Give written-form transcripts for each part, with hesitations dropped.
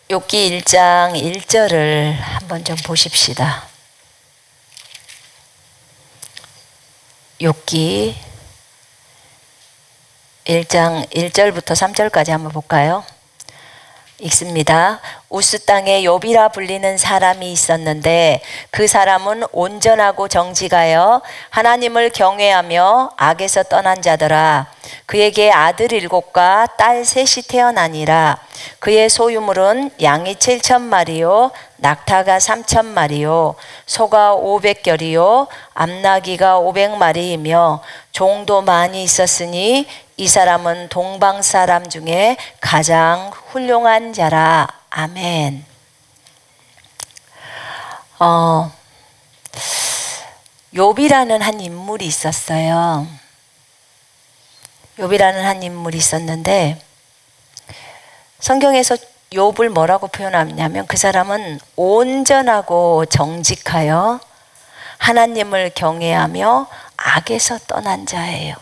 욥기 1장 1절을 한번 좀 보십시다. 욥기 1장 1절부터 3절까지 한번 볼까요? 읽습니다. 우스 땅에 욥이라 불리는 사람이 있었는데 그 사람은 온전하고 정직하여 하나님을 경외하며 악에서 떠난 자더라. 그에게 아들 7과 딸 3이 태어나니라. 그의 소유물은 양이 7,000마리요 낙타가 3,000마리요 소가 500결이요 암나귀가 500마리이며 종도 많이 있었으니 이 사람은 동방 사람 중에 가장 훌륭한 자라. 아멘. 욥이라는 한 인물이 있었어요. 욥이라는 한 인물이 있었는데 성경에서 욥을 뭐라고 표현하냐면 그 사람은 온전하고 정직하여 하나님을 경외하며 악에서 떠난 자예요.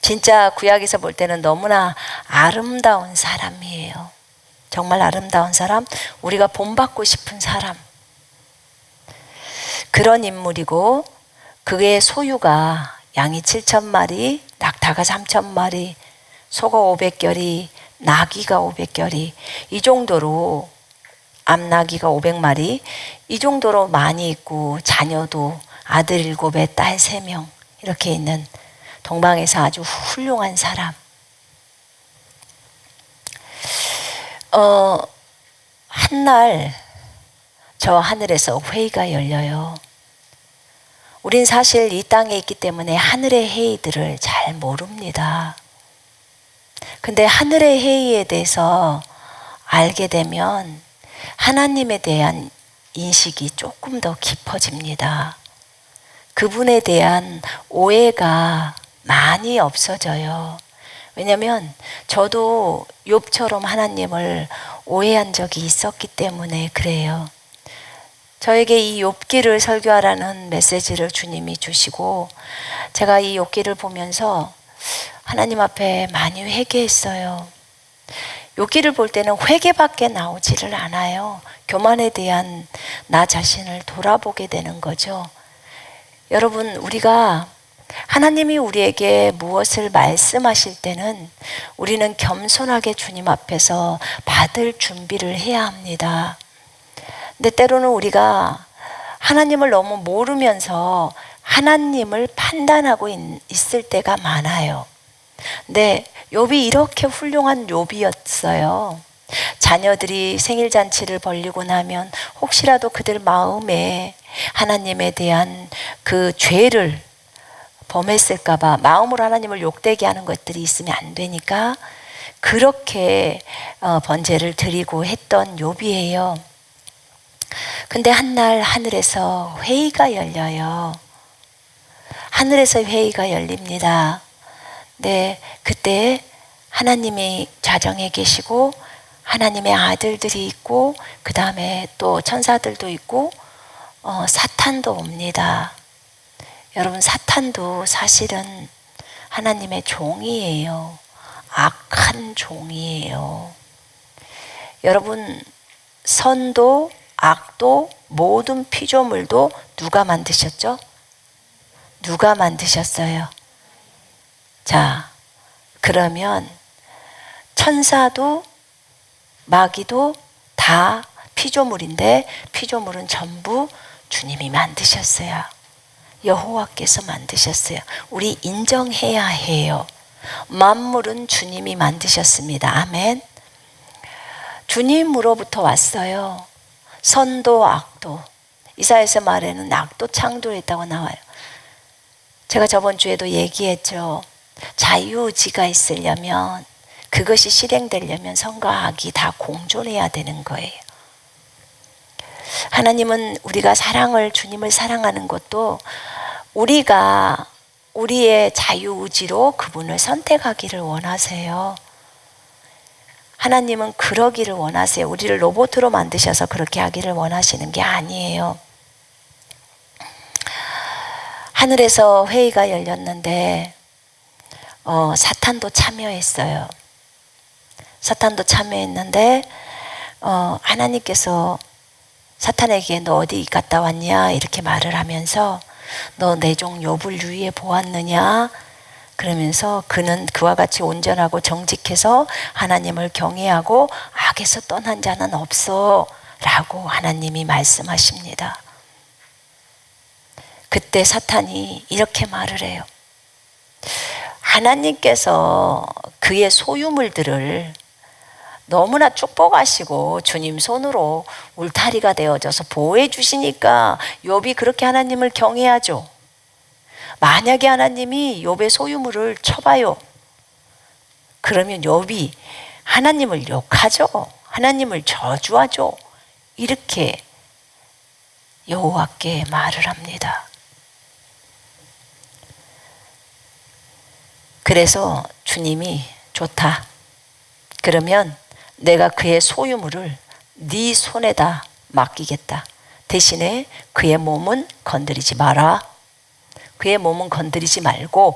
진짜 구약에서 볼 때는 너무나 아름다운 사람이에요. 정말 아름다운 사람, 우리가 본받고 싶은 사람. 그런 인물이고 그의 소유가 양이 7,000마리, 낙타가 3,000마리, 소가 500결이, 나귀가 500결이, 이 정도로 암나귀가 500마리, 이 정도로 많이 있고 자녀도 아들 7에 딸 3명 이렇게 있는 동방에서 아주 훌륭한 사람. 한날 저 하늘에서 회의가 열려요. 우린 사실 이 땅에 있기 때문에 하늘의 회의들을 잘 모릅니다. 근데 하늘의 회의에 대해서 알게 되면 하나님에 대한 인식이 조금 더 깊어집니다. 그분에 대한 오해가 많이 없어져요. 왜냐하면 저도 욥처럼 하나님을 오해한 적이 있었기 때문에 그래요. 저에게 이 욥기를 설교하라는 메시지를 주님이 주시고 제가 이 욥기를 보면서 하나님 앞에 많이 회개했어요. 욥기를 볼 때는 회개밖에 나오지를 않아요. 교만에 대한 나 자신을 돌아보게 되는 거죠. 여러분, 우리가 하나님이 우리에게 무엇을 말씀하실 때는 우리는 겸손하게 주님 앞에서 받을 준비를 해야 합니다. 근데 때로는 우리가 하나님을 너무 모르면서 하나님을 판단하고 있을 때가 많아요. 근데 욥이 이렇게 훌륭한 욥이었어요. 자녀들이 생일잔치를 벌리고 나면 혹시라도 그들 마음에 하나님에 대한 그 죄를 범했을까봐 마음으로 하나님을 욕되게 하는 것들이 있으면 안 되니까 그렇게 번제를 드리고 했던 욥이에요. 근데 한날 하늘에서 회의가 열려요. 하늘에서 회의가 열립니다. 네, 그때 하나님이 좌정에 계시고 하나님의 아들들이 있고 그 다음에 또 천사들도 있고 사탄도 옵니다. 여러분, 사탄도 사실은 하나님의 종이에요. 악한 종이에요. 여러분, 선도 악도 모든 피조물도 누가 만드셨죠? 누가 만드셨어요? 자, 그러면 천사도 마귀도 다 피조물인데 피조물은 전부 주님이 만드셨어요. 여호와께서 만드셨어요. 우리 인정해야 해요. 만물은 주님이 만드셨습니다. 아멘. 주님으로부터 왔어요. 선도 악도. 이사야서 말에는 악도 창조했다고 나와요. 제가 저번 주에도 얘기했죠. 자유의지가 있으려면 그것이 실행되려면 선과 악이 다 공존해야 되는 거예요. 하나님은 우리가 주님을 사랑하는 것도 우리가 우리의 자유의지로 그분을 선택하기를 원하세요. 하나님은 그러기를 원하세요. 우리를 로봇으로 만드셔서 그렇게 하기를 원하시는 게 아니에요. 하늘에서 회의가 열렸는데 사탄도 참여했어요. 사탄도 참여했는데 하나님께서 사탄에게 너 어디 갔다 왔냐 이렇게 말을 하면서 너 내 종 욥을 유위해 보았느냐 그러면서 그는 그와 같이 온전하고 정직해서 하나님을 경외하고 악에서 떠난 자는 없어 라고 하나님이 말씀하십니다. 그때 사탄이 이렇게 말을 해요. 하나님께서 그의 소유물들을 너무나 축복하시고 주님 손으로 울타리가 되어져서 보호해 주시니까 욥이 그렇게 하나님을 경외하죠. 만약에 하나님이 욥의 소유물을 쳐봐요. 그러면 욥이 하나님을 욕하죠. 하나님을 저주하죠. 이렇게 여호와께 말을 합니다. 그래서 주님이 좋다. 그러면 내가 그의 소유물을 네 손에다 맡기겠다. 대신에 그의 몸은 건드리지 마라. 그의 몸은 건드리지 말고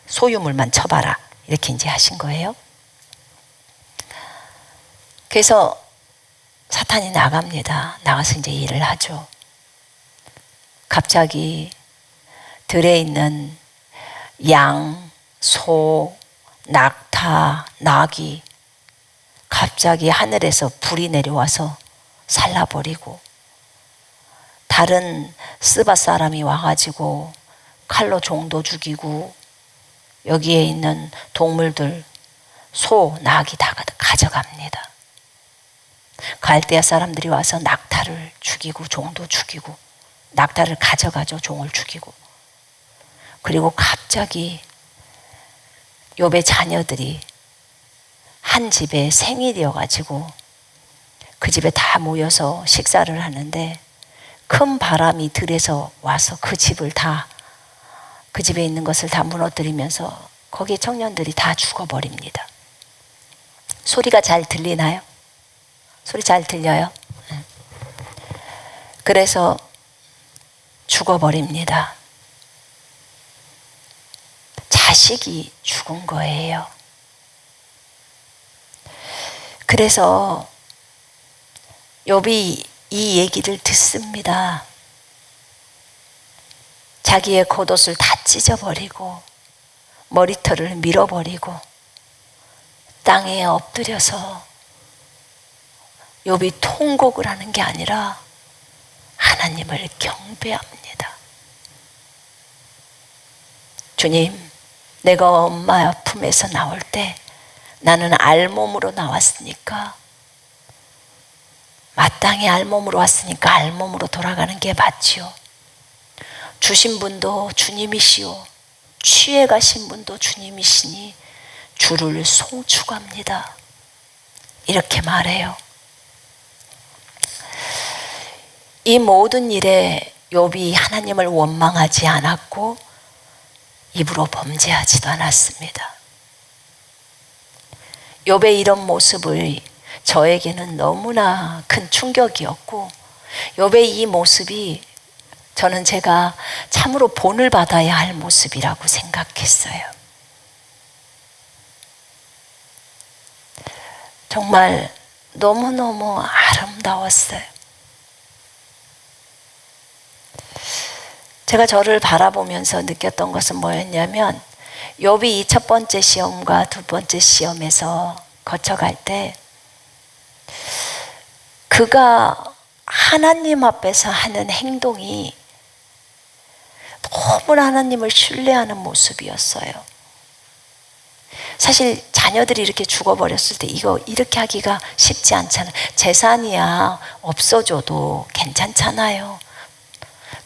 소유물만 쳐봐라. 이렇게 이제 하신 거예요. 그래서 사탄이 나갑니다. 나가서 이제 일을 하죠. 갑자기 들에 있는 양, 소, 낙타, 나귀 갑자기 하늘에서 불이 내려와서 살라버리고 다른 스바 사람이 와가지고 칼로 종도 죽이고 여기에 있는 동물들 소, 나귀 다 가져갑니다. 갈대아 사람들이 와서 낙타를 죽이고 종도 죽이고 낙타를 가져가죠. 종을 죽이고. 그리고 갑자기 욥의 자녀들이 한 집에 생일이어가지고 그 집에 다 모여서 식사를 하는데 큰 바람이 들에서 와서 그 집을 다 그 집에 있는 것을 다 무너뜨리면서 거기 청년들이 다 죽어버립니다. 소리가 잘 들리나요? 소리 잘 들려요? 그래서 죽어버립니다. 자식이 죽은 거예요. 그래서 욥이 이 얘기를 듣습니다. 자기의 겉옷을 다 찢어버리고 머리털을 밀어버리고 땅에 엎드려서 욥이 통곡을 하는 게 아니라 하나님을 경배합니다. 주님, 내가 엄마 품에서 나올 때 나는 알몸으로 나왔으니까 마땅히 알몸으로 왔으니까 알몸으로 돌아가는 게 맞지요. 주신 분도 주님이시오. 취해 가신 분도 주님이시니 주를 송축합니다. 이렇게 말해요. 이 모든 일에 욥이 하나님을 원망하지 않았고 입으로 범죄하지도 않았습니다. 욥의 이런 모습을 저에게는 너무나 큰 충격이었고 욥의 이 모습이 저는 제가 참으로 본을 받아야 할 모습이라고 생각했어요. 정말 너무너무 아름다웠어요. 제가 저를 바라보면서 느꼈던 것은 뭐였냐면 욥이 이 첫 번째 시험과 두 번째 시험에서 거쳐갈 때 그가 하나님 앞에서 하는 행동이 너무나 하나님을 신뢰하는 모습이었어요. 사실 자녀들이 이렇게 죽어버렸을 때 이거 이렇게 하기가 쉽지 않잖아요. 재산이야 없어져도 괜찮잖아요.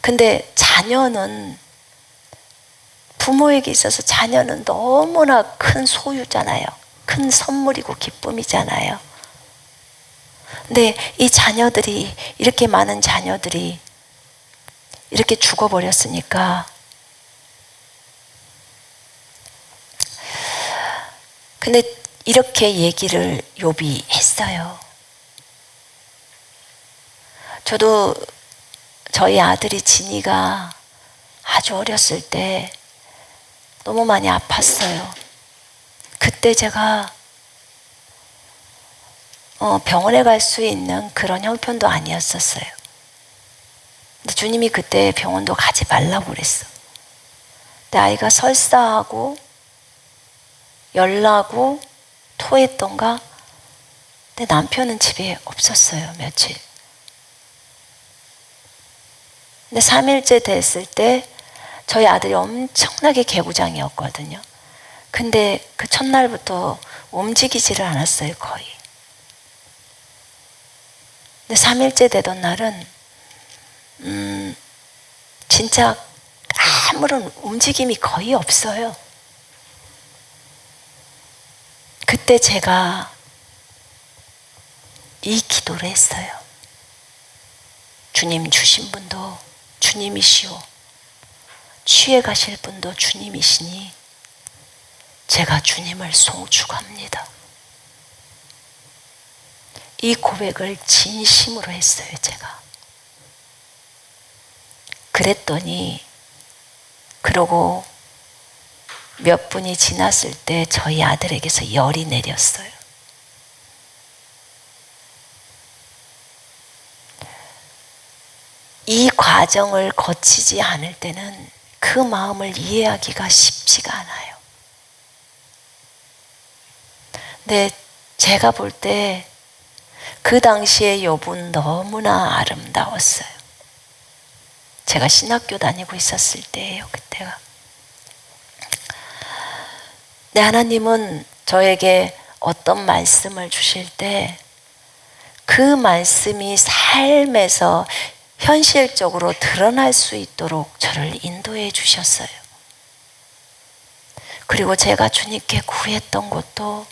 근데 자녀는 부모에게 있어서 자녀는 너무나 큰 소유잖아요. 큰 선물이고 기쁨이잖아요. 근데 이 자녀들이 이렇게 많은 자녀들이 이렇게 죽어버렸으니까 근데 이렇게 얘기를 욥이 했어요. 저도 저희 아들이 진이가 아주 어렸을 때 너무 많이 아팠어요. 그때 제가 병원에 갈 수 있는 그런 형편도 아니었었어요. 근데 주님이 그때 병원도 가지 말라고 그랬어. 근데 아이가 설사하고 열나고 토했던가. 근데 남편은 집에 없었어요, 며칠. 근데 3일째 됐을 때 저희 아들이 엄청나게 개구장이었거든요. 근데 그 첫날부터 움직이지를 않았어요, 거의. 근데 3일째 되던 날은 진짜 아무런 움직임이 거의 없어요. 그때 제가 이 기도를 했어요. 주님 주신 분도 주님이시오. 취해 가실 분도 주님이시니 제가 주님을 송축합니다. 이 고백을 진심으로 했어요, 제가. 그랬더니 그러고 몇 분이 지났을 때 저희 아들에게서 열이 내렸어요. 이 과정을 거치지 않을 때는 그 마음을 이해하기가 쉽지가 않아요. 근데 제가 볼 때 그 당시에 욥은 너무나 아름다웠어요. 제가 신학교 다니고 있었을 때예요, 그때가. 근데 하나님은 저에게 어떤 말씀을 주실 때 그 말씀이 삶에서 현실적으로 드러날 수 있도록 저를 인도해 주셨어요. 그리고 제가 주님께 구했던 것도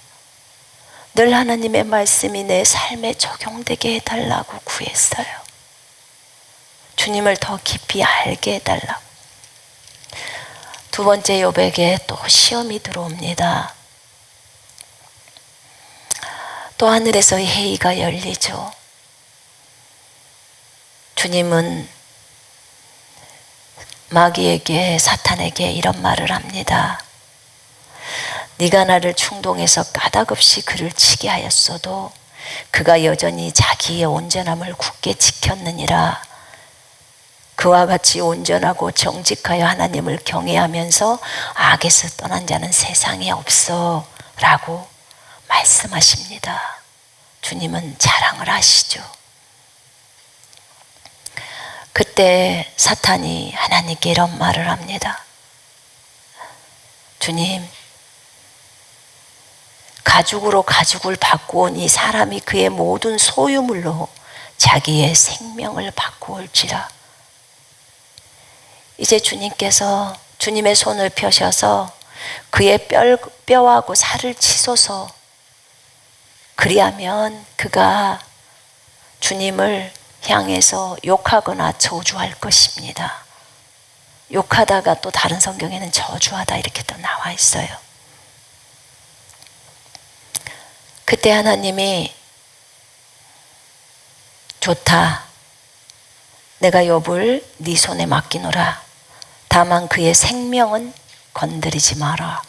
늘 하나님의 말씀이 내 삶에 적용되게 해달라고 구했어요. 주님을 더 깊이 알게 해달라고. 두 번째 욥에게 또 시험이 들어옵니다. 또 하늘에서의 회의가 열리죠. 주님은 마귀에게, 사탄에게 이런 말을 합니다. 네가 나를 충동해서 까닭없이 그를 치게 하였어도 그가 여전히 자기의 온전함을 굳게 지켰느니라. 그와 같이 온전하고 정직하여 하나님을 경외하면서 악에서 떠난 자는 세상에 없어 라고 말씀하십니다. 주님은 자랑을 하시죠. 그때 사탄이 하나님께 이런 말을 합니다. 주님, 가죽으로 가죽을 바꾸온 이 사람이 그의 모든 소유물로 자기의 생명을 바꾸올지라. 이제 주님께서 주님의 손을 펴셔서 그의 뼈하고 살을 치소서. 그리하면 그가 주님을 향해서 욕하거나 저주할 것입니다. 욕하다가 또 다른 성경에는 저주하다 이렇게 또 나와 있어요. 그때 하나님이 좋다. 내가 욥을 네 손에 맡기노라. 다만 그의 생명은 건드리지 마라.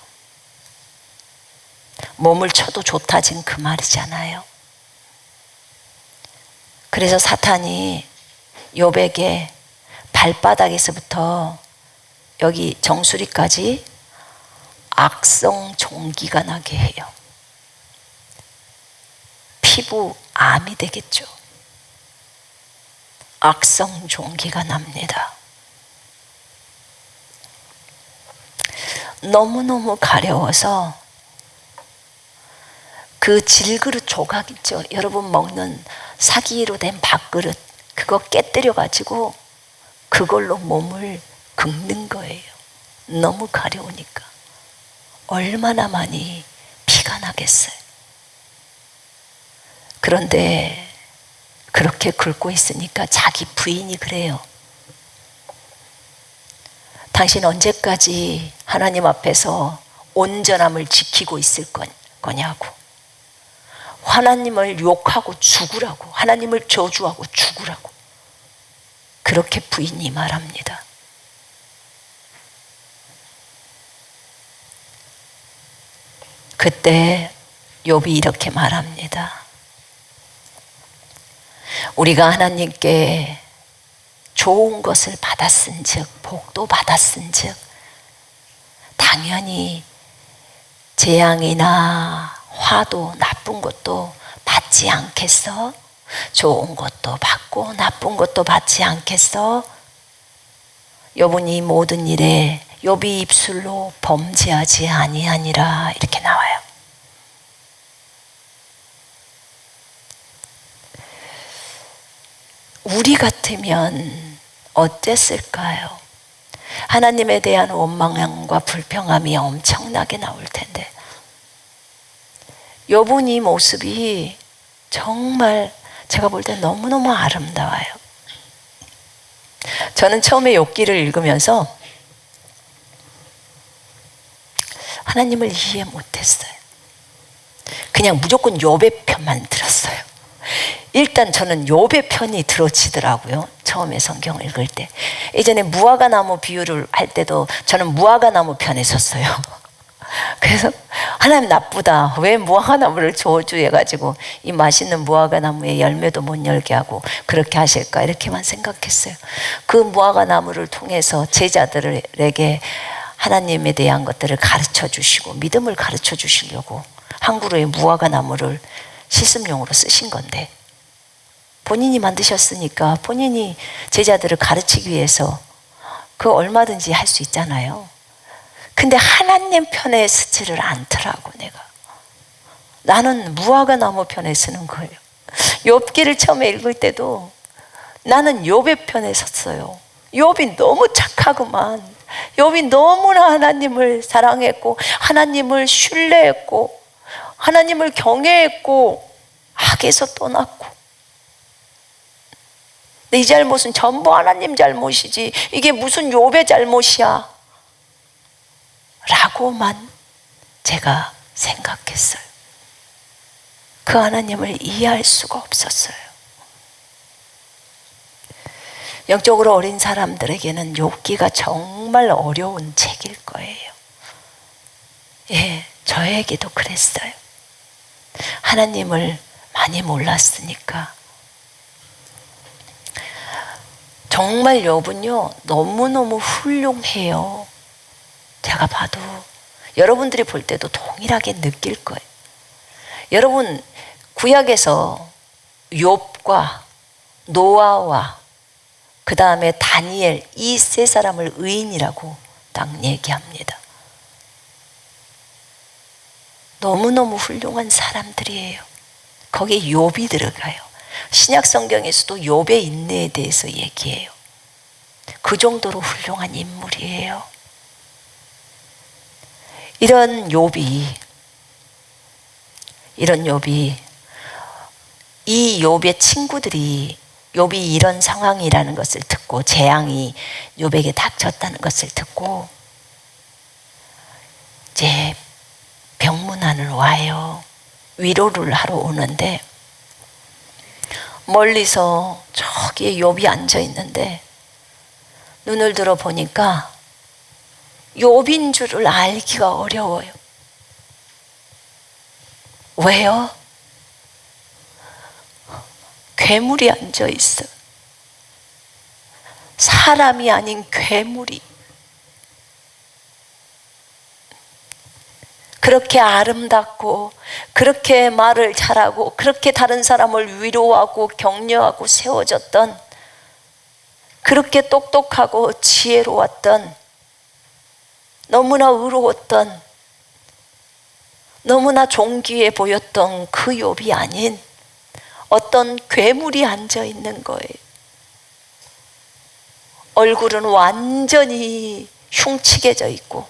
몸을 쳐도 좋다 지금 그 말이잖아요. 그래서 사탄이 욥에게 발바닥에서부터 여기 정수리까지 악성 종기가 나게 해요. 피부 암이 되겠죠. 악성 종기가 납니다. 너무너무 가려워서 그 질그릇 조각 있죠. 여러분 먹는 사기로 된 밥그릇 그거 깨뜨려 가지고 그걸로 몸을 긁는 거예요. 너무 가려우니까. 얼마나 많이 피가 나겠어요. 그런데 그렇게 긁고 있으니까 자기 부인이 그래요. 당신 언제까지 하나님 앞에서 온전함을 지키고 있을 거냐고. 하나님을 욕하고 죽으라고. 하나님을 저주하고 죽으라고. 그렇게 부인이 말합니다. 그때 욥이 이렇게 말합니다. 우리가 하나님께 좋은 것을 받았은즉, 복도 받았은즉 당연히 재앙이나 화도 나쁜 것도 받지 않겠어? 좋은 것도 받고 나쁜 것도 받지 않겠어? 욥은 이 모든 일에 욥이 입술로 범죄하지 아니하니라 이렇게 나와요. 우리 같으면 어땠을까요? 하나님에 대한 원망과 불평함이 엄청나게 나올 텐데 욥은 이 모습이 정말 제가 볼 때 너무너무 아름다워요. 저는 처음에 욥기를 읽으면서 하나님을 이해 못했어요. 그냥 무조건 욥의 편만 들었어요. 일단 저는 욥의 편이 들어지더라고요. 처음에 성경 읽을 때. 예전에 무화과나무 비유를 할 때도 저는 무화과나무 편에 섰어요. 그래서 하나님 나쁘다. 왜 무화과나무를 저주해가지고 이 맛있는 무화과나무의 열매도 못 열게 하고 그렇게 하실까 이렇게만 생각했어요. 그 무화과나무를 통해서 제자들에게 하나님에 대한 것들을 가르쳐 주시고 믿음을 가르쳐 주시려고 한 그루의 무화과나무를 실습용으로 쓰신 건데 본인이 만드셨으니까 본인이 제자들을 가르치기 위해서 그 얼마든지 할 수 있잖아요. 근데 하나님 편에 쓰지를 않더라고. 내가 나는 무화과나무 편에 쓰는 거예요. 욥기를 처음에 읽을 때도 나는 욥의 편에 섰어요. 욥이 너무 착하구만. 욥이 너무나 하나님을 사랑했고 하나님을 신뢰했고 하나님을 경외했고 악에서 떠났고 근데 이 잘못은 전부 하나님 잘못이지 이게 무슨 욥의 잘못이야 라고만 제가 생각했어요. 그 하나님을 이해할 수가 없었어요. 영적으로 어린 사람들에게는 욥기가 정말 어려운 책일 거예요. 예, 저에게도 그랬어요. 하나님을 많이 몰랐으니까. 정말 욥은요 너무너무 훌륭해요. 제가 봐도 여러분들이 볼 때도 동일하게 느낄 거예요. 여러분 구약에서 욥과 노아와 그 다음에 다니엘 이 세 사람을 의인이라고 딱 얘기합니다. 너무너무 훌륭한 사람들이에요. 거기에 욥이 들어가요. 신약 성경에서도 욥의 인내에 대해서 얘기해요. 그 정도로 훌륭한 인물이에요. 이런 욥이 이 욥의 친구들이 욥이 이런 상황이라는 것을 듣고 재앙이 욥에게 닥쳤다는 것을 듣고 이제 병문안을 와요. 위로를 하러 오는데 멀리서 저기에 욥이 앉아 있는데 눈을 들어 보니까 욥인 줄을 알기가 어려워요. 왜요? 괴물이 앉아 있어. 사람이 아닌 괴물이. 그렇게 아름답고 그렇게 말을 잘하고 그렇게 다른 사람을 위로하고 격려하고 세워졌던 그렇게 똑똑하고 지혜로웠던 너무나 의로웠던 너무나 존귀해 보였던 그 욥이 아닌 어떤 괴물이 앉아 있는 거예요. 얼굴은 완전히 흉측해져 있고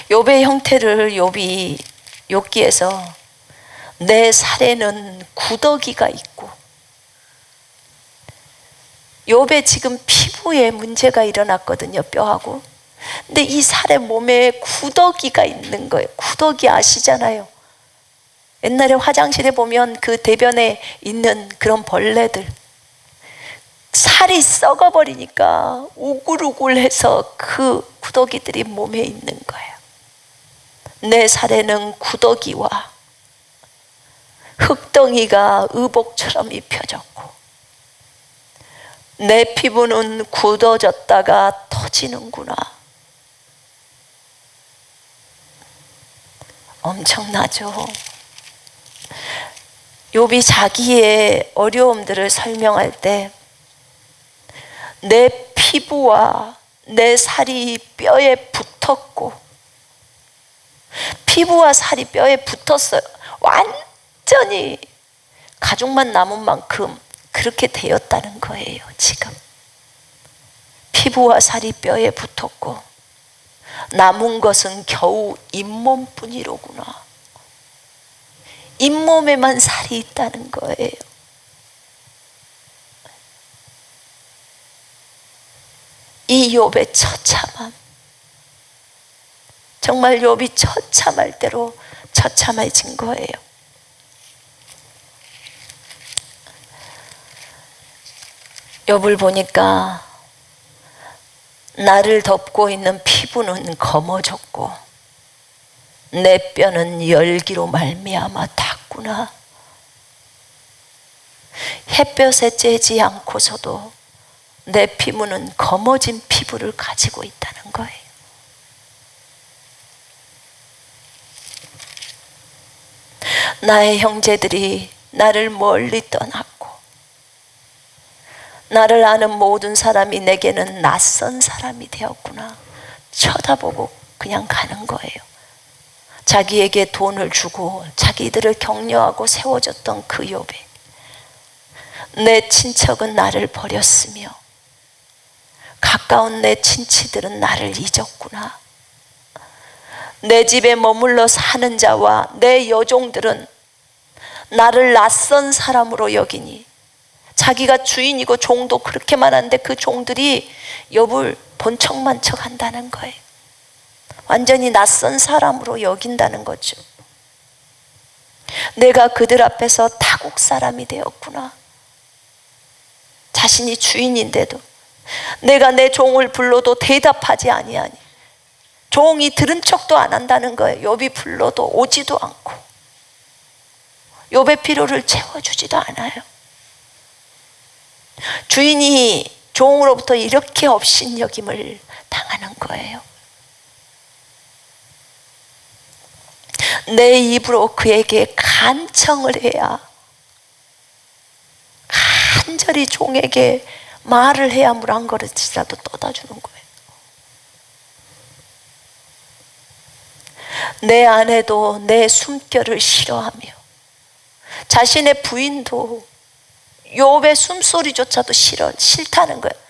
욥의 형태를 욥이 욥기에서 내 살에는 구더기가 있고 욥의 지금 피부에 문제가 일어났거든요. 뼈하고. 근데 이 살의 몸에 구더기가 있는 거예요. 구더기 아시잖아요. 옛날에 화장실에 보면 그 대변에 있는 그런 벌레들 살이 썩어버리니까 우글우글해서 그 구더기들이 몸에 있는 거예요. 내 살에는 구더기와 흙덩이가 의복처럼 입혀졌고 내 피부는 굳어졌다가 터지는구나. 엄청나죠? 욥이 자기의 어려움들을 설명할 때 내 피부와 내 살이 뼈에 붙었고, 피부와 살이 뼈에 붙었어요. 완전히 가죽만 남은 만큼 그렇게 되었다는 거예요. 지금 피부와 살이 뼈에 붙었고 남은 것은 겨우 잇몸뿐이로구나. 잇몸에만 살이 있다는 거예요. 이 욥의 처참함, 정말 욥이 처참할 대로 처참해진 거예요. 욥을 보니까 나를 덮고 있는 피부는 검어졌고 내 뼈는 열기로 말미암아 탔구나. 햇볕에 쬐지 않고서도 내 피부는 검어진 피부를 가지고 있다는 거예요. 나의 형제들이 나를 멀리 떠났고 나를 아는 모든 사람이 내게는 낯선 사람이 되었구나. 쳐다보고 그냥 가는 거예요. 자기에게 돈을 주고 자기들을 격려하고 세워줬던 그 욥이, 내 친척은 나를 버렸으며 가까운 내 친치들은 나를 잊었구나. 내 집에 머물러 사는 자와 내 여종들은 나를 낯선 사람으로 여기니, 자기가 주인이고 종도 그렇게 많은데 그 종들이 욥을 본 척만 척 한다는 거예요. 완전히 낯선 사람으로 여긴다는 거죠. 내가 그들 앞에서 타국 사람이 되었구나. 자신이 주인인데도 내가 내 종을 불러도 대답하지 아니하니, 종이 들은 척도 안 한다는 거예요. 욥이 불러도 오지도 않고 욥의 필요를 채워주지도 않아요. 주인이 종으로부터 이렇게 업신여김을 당하는 거예요. 내 입으로 그에게 간청을 해야, 간절히 종에게 말을 해야 물 한 그릇이라도 떠다 주는 거예요. 내 아내도 내 숨결을 싫어하며 자신의 부인도 욥의 숨소리조차도 싫다는 거예요.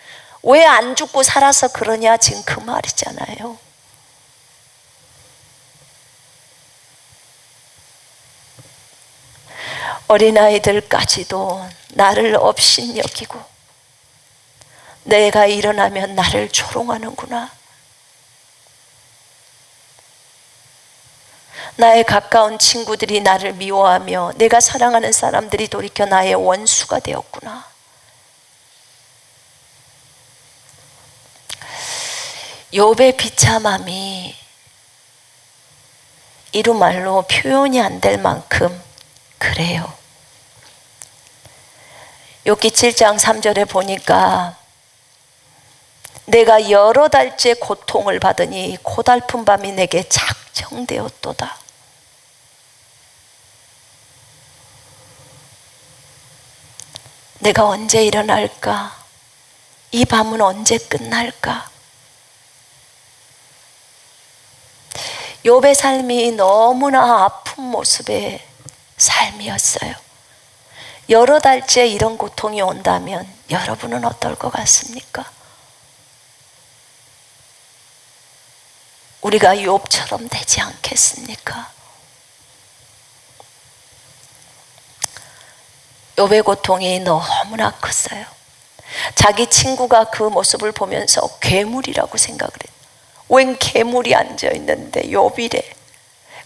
왜 안 죽고 살아서 그러냐, 지금 그 말이잖아요. 어린아이들까지도 나를 업신여기고 내가 일어나면 나를 조롱하는구나. 나의 가까운 친구들이 나를 미워하며 내가 사랑하는 사람들이 돌이켜 나의 원수가 되었구나. 욥의 비참함이 이루 말로 표현이 안 될 만큼 그래요. 욥기 7장 3절에 보니까 내가 여러 달째 고통을 받으니 고달픈 밤이 내게 작정되었도다. 내가 언제 일어날까? 이 밤은 언제 끝날까? 욥의 삶이 너무나 아픈 모습의 삶이었어요. 여러 달째 이런 고통이 온다면 여러분은 어떨 것 같습니까? 우리가 욥처럼 되지 않겠습니까? 욥의 고통이 너무나 컸어요. 자기 친구가 그 모습을 보면서 괴물이라고 생각을 해요. 웬 괴물이 앉아있는데 욥이래.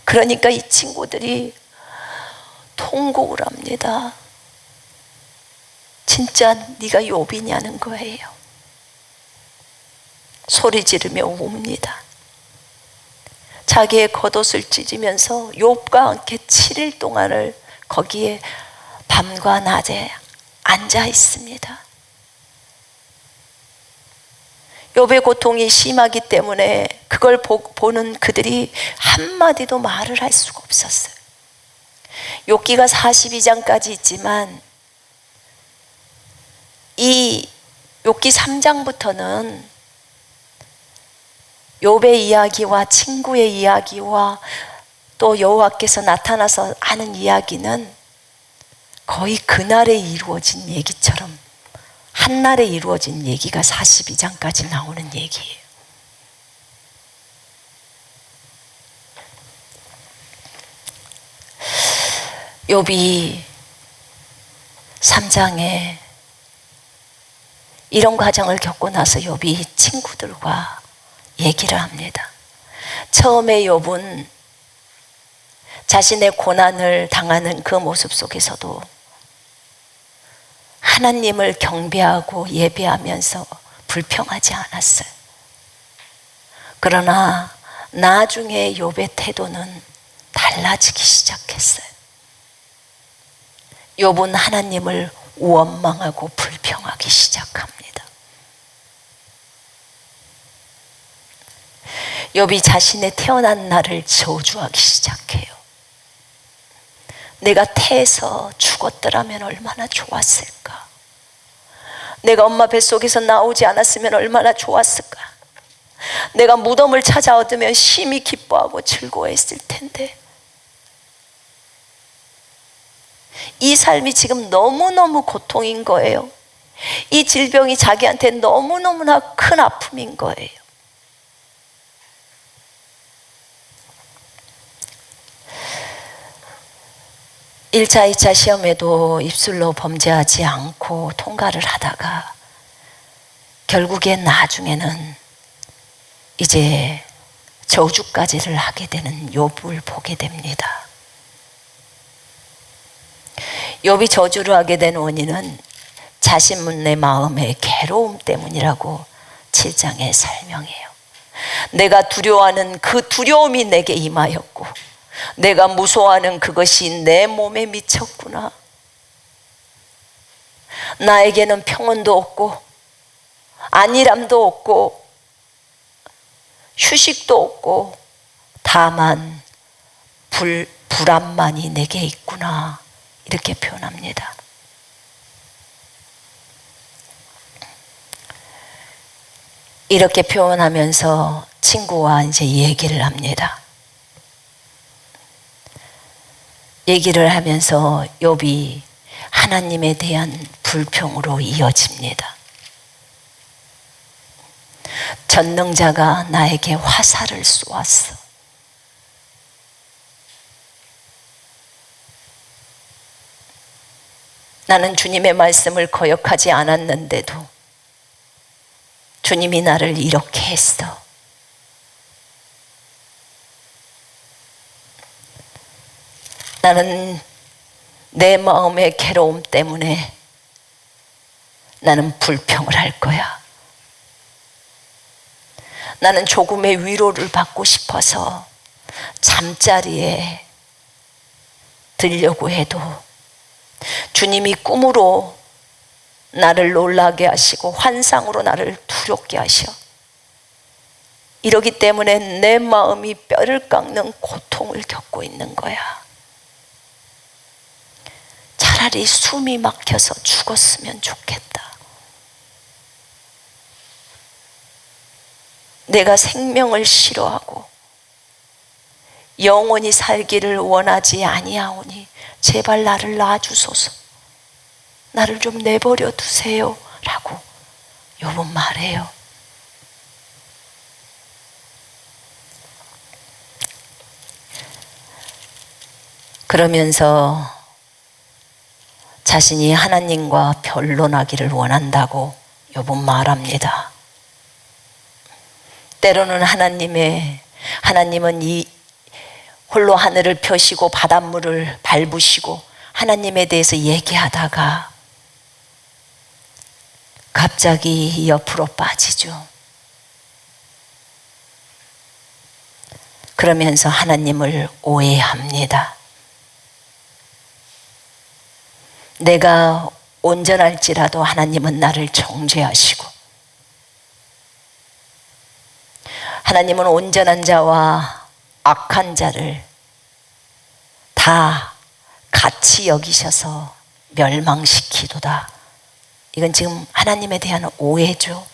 그러니까 이 친구들이 통곡을 합니다. 진짜 네가 욥이냐는 거예요. 소리 지르며 웁니다. 자기의 겉옷을 찢으면서 욥과 함께 7일 동안을 거기에 밤과 낮에 앉아 있습니다. 욥의 고통이 심하기 때문에 그걸 보는 그들이 한마디도 말을 할 수가 없었어요. 욥기가 42장까지 있지만 이 욥기 3장부터는 욥의 이야기와 친구의 이야기와 또 여호와께서 나타나서 하는 이야기는 거의 그날에 이루어진 얘기처럼 한날에 이루어진 얘기가 42장까지 나오는 얘기예요. 욥이 3장에 이런 과정을 겪고 나서 욥이 친구들과 얘기를 합니다. 처음에 욥은 자신의 고난을 당하는 그 모습 속에서도 하나님을 경배하고 예배하면서 불평하지 않았어요. 그러나 나중에 욥의 태도는 달라지기 시작했어요. 욥은 하나님을 원망하고 불평하기 시작합니다. 욥이 자신의 태어난 날을 저주하기 시작해요. 내가 태에서 죽었더라면 얼마나 좋았을까? 내가 엄마 뱃속에서 나오지 않았으면 얼마나 좋았을까? 내가 무덤을 찾아 얻으면 심히 기뻐하고 즐거워했을 텐데 이 삶이 지금 너무너무 고통인 거예요. 이 질병이 자기한테 너무너무나 큰 아픔인 거예요. 일 1차, 2차 시험에도 입술로 범죄하지 않고 통과를 하다가 결국엔 나중에는 이제 저주까지를 하게 되는 욥을 보게 됩니다. 욥이 저주를 하게 된 원인은 자신의 마음의 괴로움 때문이라고 7장에 설명해요. 내가 두려워하는 그 두려움이 내게 임하였고 내가 무서워하는 그것이 내 몸에 미쳤구나. 나에게는 평온도 없고 안일함도 없고 휴식도 없고 다만 불안만이 내게 있구나. 이렇게 표현합니다. 이렇게 표현하면서 친구와 이제 얘기를 합니다. 얘기를 하면서 욥이 하나님에 대한 불평으로 이어집니다. 전능자가 나에게 화살을 쏘았어. 나는 주님의 말씀을 거역하지 않았는데도 주님이 나를 이렇게 했어. 나는 내 마음의 괴로움 때문에 나는 불평을 할 거야. 나는 조금의 위로를 받고 싶어서 잠자리에 들려고 해도 주님이 꿈으로 나를 놀라게 하시고 환상으로 나를 두렵게 하셔. 이러기 때문에 내 마음이 뼈를 깎는 고통을 겪고 있는 거야. 차라리 숨이 막혀서 죽었으면 좋겠다. 내가 생명을 싫어하고 영원히 살기를 원하지 아니하오니 제발 나를 놔주소서. 나를 좀 내버려 두세요 라고 욥은 말해요. 그러면서 자신이 하나님과 변론하기를 원한다고 욥은 말합니다. 때로는 하나님은 이 홀로 하늘을 펴시고 바닷물을 밟으시고 하나님에 대해서 얘기하다가 갑자기 옆으로 빠지죠. 그러면서 하나님을 오해합니다. 내가 온전할지라도 하나님은 나를 정죄하시고, 하나님은 온전한 자와 악한 자를 다 같이 여기셔서 멸망시키도다. 이건 지금 하나님에 대한 오해죠.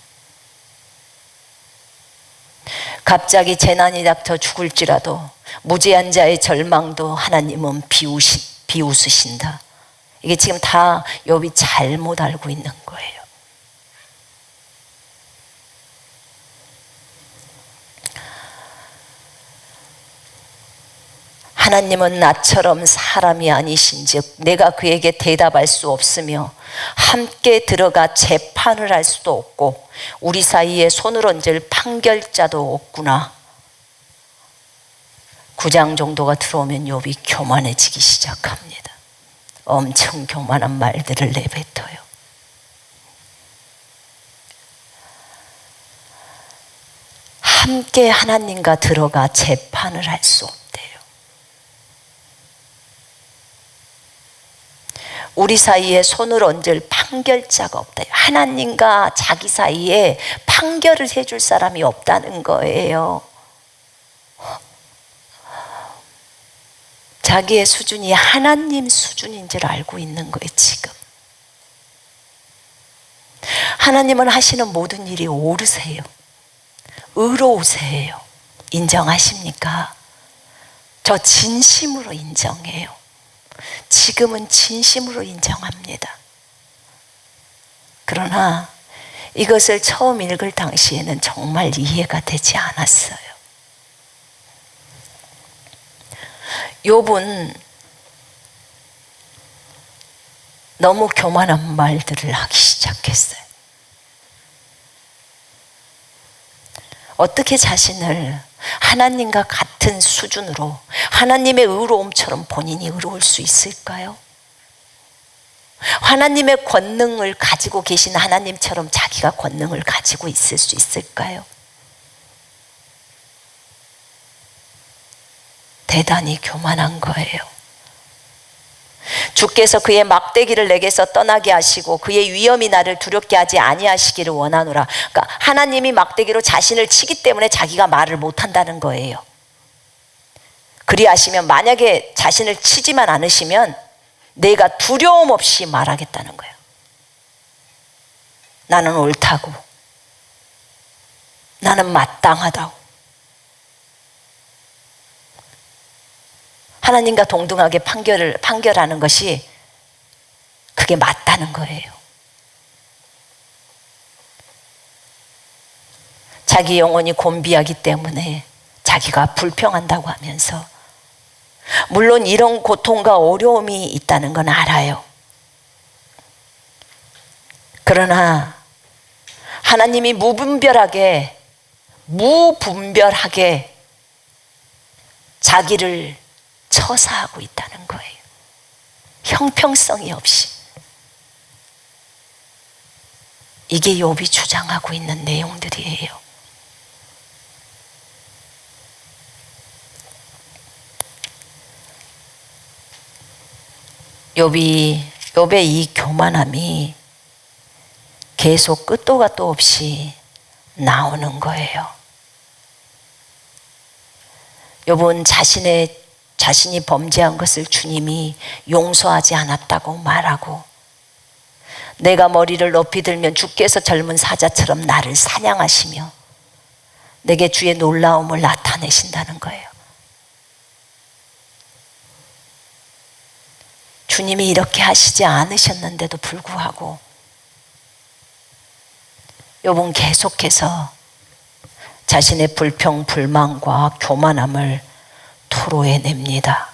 갑자기 재난이 닥쳐 죽을지라도 무죄한 자의 절망도 하나님은 비웃으신다. 이게 지금 다 욥이 잘못 알고 있는 거예요. 하나님은 나처럼 사람이 아니신즉 내가 그에게 대답할 수 없으며 함께 들어가 재판을 할 수도 없고 우리 사이에 손을 얹을 판결자도 없구나. 9장 정도가 들어오면 욥이 교만해지기 시작합니다. 엄청 교만한 말들을 내뱉어요. 함께 하나님과 들어가 재판을 할 수 없대요. 우리 사이에 손을 얹을 판결자가 없다. 하나님과 자기 사이에 판결을 해줄 사람이 없다는 거예요. 자기의 수준이 하나님 수준인 줄 알고 있는 거예요, 지금. 하나님은 하시는 모든 일이 옳으세요. 의로우세요. 인정하십니까? 저 진심으로 인정해요. 지금은 진심으로 인정합니다. 그러나 이것을 처음 읽을 당시에는 정말 이해가 되지 않았어요. 욥은 너무 교만한 말들을 하기 시작했어요. 어떻게 자신을 하나님과 같은 수준으로 하나님의 의로움처럼 본인이 의로울 수 있을까요? 하나님의 권능을 가지고 계신 하나님처럼 자기가 권능을 가지고 있을 수 있을까요? 대단히 교만한 거예요. 주께서 그의 막대기를 내게서 떠나게 하시고 그의 위엄이 나를 두렵게 하지 아니하시기를 원하노라. 그러니까 하나님이 막대기로 자신을 치기 때문에 자기가 말을 못한다는 거예요. 그리하시면 만약에 자신을 치지만 않으시면 내가 두려움 없이 말하겠다는 거예요. 나는 옳다고, 나는 마땅하다고, 하나님과 동등하게 판결하는 것이 그게 맞다는 거예요. 자기 영혼이 곤비하기 때문에 자기가 불평한다고 하면서, 물론 이런 고통과 어려움이 있다는 건 알아요. 그러나 하나님이 무분별하게 자기를 처사하고 있다는 거예요. 형평성이 없이. 이게 욥이 주장하고 있는 내용들이에요. 욥의 이 교만함이 계속 끝도 갓도 없이 나오는 거예요. 욥은 자신이 범죄한 것을 주님이 용서하지 않았다고 말하고, 내가 머리를 높이 들면 주께서 젊은 사자처럼 나를 사냥하시며 내게 주의 놀라움을 나타내신다는 거예요. 주님이 이렇게 하시지 않으셨는데도 불구하고 욥은 계속해서 자신의 불평, 불만과 교만함을 토로해냅니다.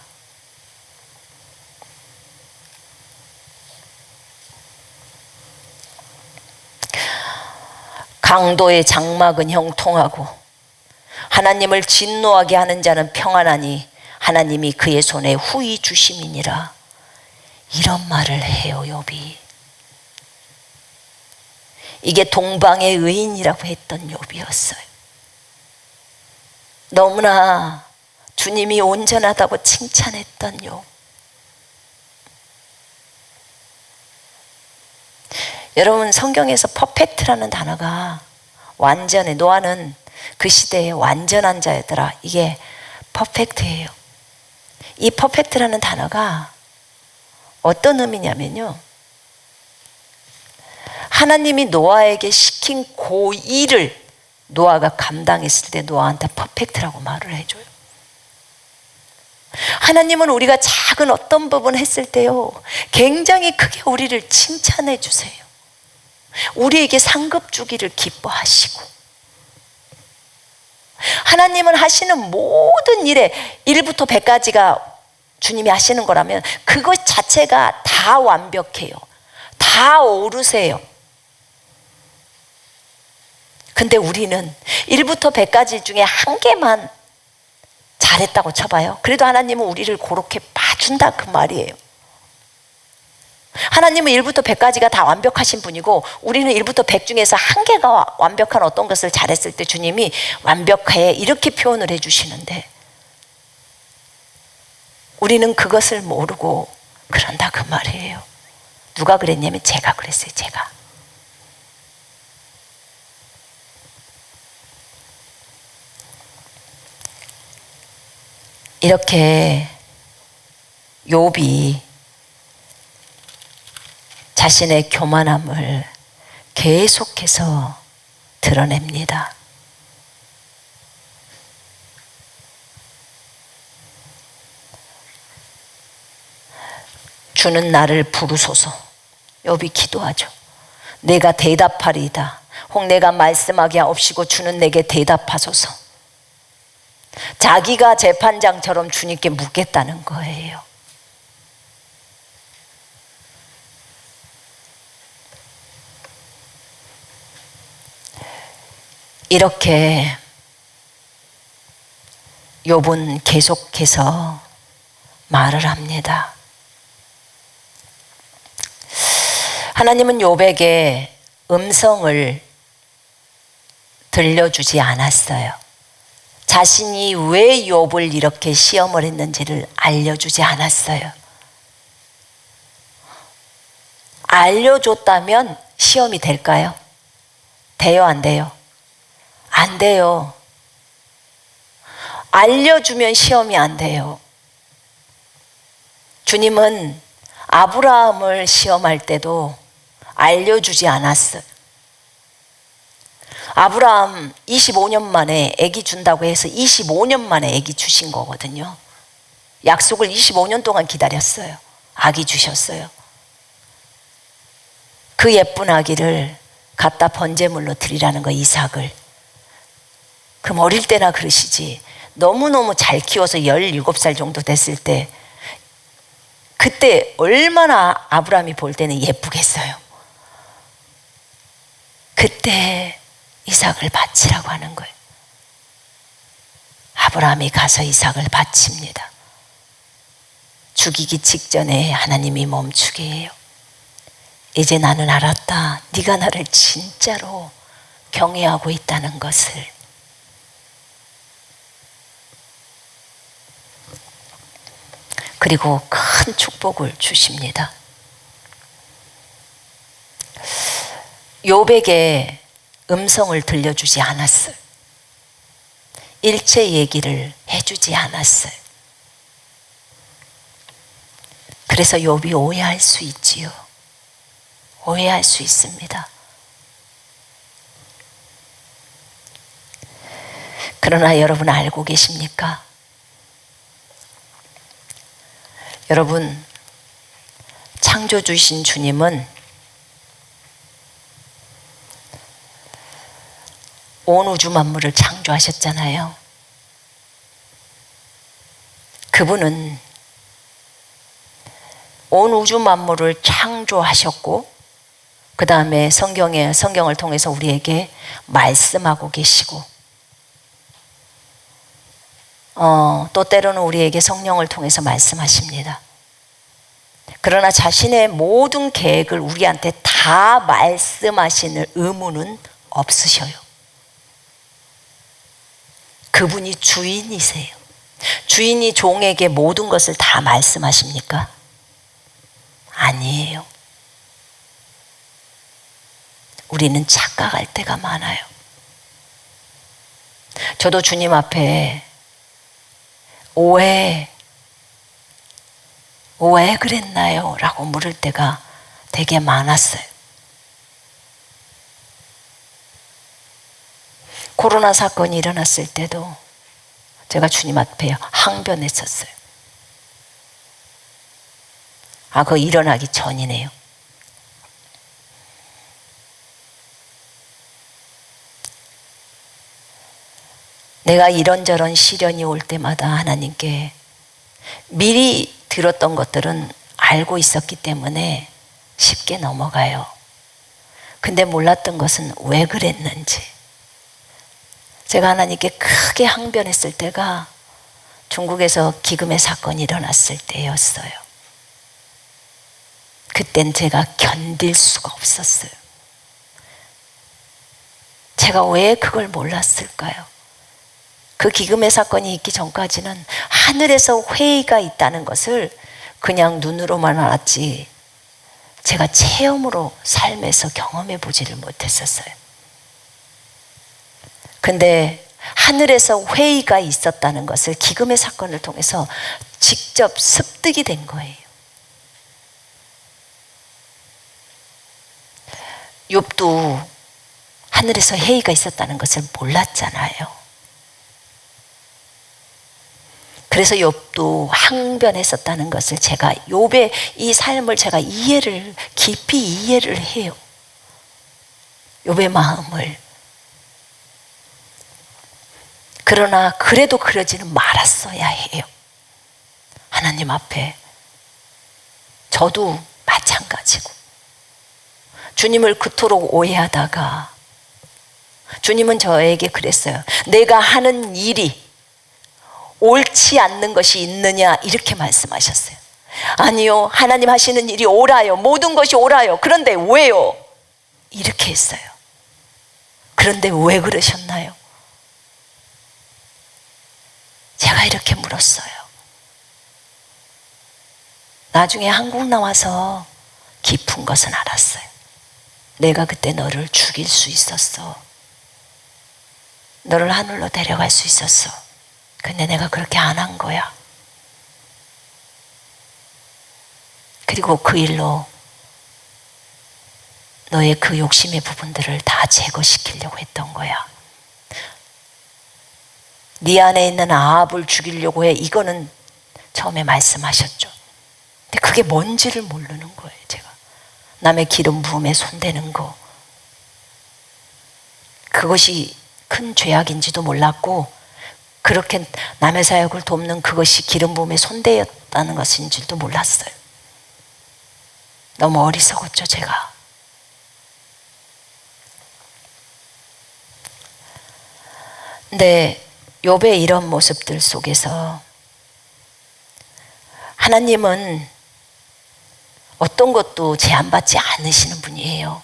강도의 장막은 형통하고 하나님을 진노하게 하는 자는 평안하니 하나님이 그의 손에 후히 주심이니라. 이런 말을 해요, 욥이. 이게 동방의 의인이라고 했던 욥이었어요. 너무나 주님이 온전하다고 칭찬했던 욥. 여러분, 성경에서 퍼펙트라는 단어가 완전해. 노아는 그 시대에 완전한 자였더라. 이게 퍼펙트예요. 이 퍼펙트라는 단어가 어떤 의미냐면요, 하나님이 노아에게 시킨 그 일을 노아가 감당했을 때 노아한테 퍼펙트라고 말을 해줘요. 하나님은 우리가 작은 어떤 부분 했을 때요, 굉장히 크게 우리를 칭찬해 주세요. 우리에게 상급 주기를 기뻐하시고, 하나님은 하시는 모든 일에 1부터 100까지가 주님이 하시는 거라면 그것 자체가 다 완벽해요. 다 오르세요. 근데 우리는 1부터 100까지 중에 한 개만 잘했다고 쳐봐요. 그래도 하나님은 우리를 그렇게 봐준다, 그 말이에요. 하나님은 1부터 100까지가 다 완벽하신 분이고, 우리는 1부터 100 중에서 한 개가 완벽한 어떤 것을 잘했을 때 주님이 완벽해, 이렇게 표현을 해주시는데, 우리는 그것을 모르고 그런다, 그 말이에요. 누가 그랬냐면 제가 그랬어요. 제가. 이렇게 욥이 자신의 교만함을 계속해서 드러냅니다. 주는 나를 부르소서. 욥이 기도하죠. 내가 대답하리이다. 혹 내가 말씀하기 없이고 주는 내게 대답하소서. 자기가 재판장처럼 주님께 묻겠다는 거예요. 이렇게 욥은 계속해서 말을 합니다. 하나님은 욥에게 음성을 들려주지 않았어요. 자신이 왜 욥을 이렇게 시험을 했는지를 알려주지 않았어요. 알려줬다면 시험이 될까요? 돼요, 안 돼요? 안 돼요. 알려주면 시험이 안 돼요. 주님은 아브라함을 시험할 때도 알려주지 않았어요. 아브라함 25년 만에 아기 준다고 해서 25년 만에 아기 주신 거거든요. 약속을 25년 동안 기다렸어요. 아기 주셨어요. 그 예쁜 아기를 갖다 번제물로 드리라는 거, 이삭을. 그럼 어릴 때나 그러시지, 너무너무 잘 키워서 17살 정도 됐을 때, 그때 얼마나 아브라함이 볼 때는 예쁘겠어요. 그때 이삭을 바치라고 하는 거예요. 아브라함이 가서 이삭을 바칩니다. 죽이기 직전에 하나님이 멈추게 해요. 이제 나는 알았다. 네가 나를 진짜로 경외하고 있다는 것을. 그리고 큰 축복을 주십니다. 욥에게 음성을 들려주지 않았어요. 일체 얘기를 해주지 않았어요. 그래서 욥이 오해할 수 있지요. 오해할 수 있습니다. 그러나 여러분 알고 계십니까? 여러분, 창조주신 주님은 온 우주 만물을 창조하셨잖아요. 그분은 온 우주 만물을 창조하셨고, 그 다음에 성경을 통해서 우리에게 말씀하고 계시고, 또 때로는 우리에게 성령을 통해서 말씀하십니다. 그러나 자신의 모든 계획을 우리한테 다 말씀하시는 의무는 없으셔요. 그분이 주인이세요. 주인이 종에게 모든 것을 다 말씀하십니까? 아니에요. 우리는 착각할 때가 많아요. 저도 주님 앞에 왜 그랬나요? 라고 물을 때가 되게 많았어요. 코로나 사건이 일어났을 때도 제가 주님 앞에 항변했었어요. 그거 일어나기 전이네요. 내가 이런저런 시련이 올 때마다 하나님께 미리 들었던 것들은 알고 있었기 때문에 쉽게 넘어가요. 근데 몰랐던 것은 왜 그랬는지. 제가 하나님께 크게 항변했을 때가 중국에서 기금의 사건이 일어났을 때였어요. 그땐 제가 견딜 수가 없었어요. 제가 왜 그걸 몰랐을까요? 그 기금의 사건이 있기 전까지는 하늘에서 회의가 있다는 것을 그냥 눈으로만 알았지 제가 체험으로 삶에서 경험해 보지를 못했었어요. 근데 하늘에서 회의가 있었다는 것을 기금의 사건을 통해서 직접 습득이 된 거예요. 욥도 하늘에서 회의가 있었다는 것을 몰랐잖아요. 그래서 욥도 항변했었다는 것을 제가 욥의 이 삶을 제가 깊이 이해를 해요. 욥의 마음을. 그러나 그래도 그러지는 말았어야 해요. 하나님 앞에. 저도 마찬가지고. 주님을 그토록 오해하다가 주님은 저에게 그랬어요. 내가 하는 일이 옳지 않는 것이 있느냐 이렇게 말씀하셨어요. 아니요, 하나님 하시는 일이 옳아요. 모든 것이 옳아요. 그런데 왜요? 이렇게 했어요. 그런데 왜 그러셨나요? 제가 이렇게 물었어요. 나중에 한국 나와서 깊은 것은 알았어요. 내가 그때 너를 죽일 수 있었어. 너를 하늘로 데려갈 수 있었어. 근데 내가 그렇게 안 한 거야. 그리고 그 일로 너의 그 욕심의 부분들을 다 제거시키려고 했던 거야. 네 안에 있는 아합을 죽이려고 해. 이거는 처음에 말씀하셨죠. 근데 그게 뭔지를 모르는 거예요. 제가 남의 기름 부음에 손대는 거, 그것이 큰 죄악인지도 몰랐고, 그렇게 남의 사역을 돕는 그것이 기름 부음에 손대었다는 것인지도 몰랐어요. 너무 어리석었죠, 제가. 근데 욥의 이런 모습들 속에서 하나님은 어떤 것도 제한받지 않으시는 분이에요.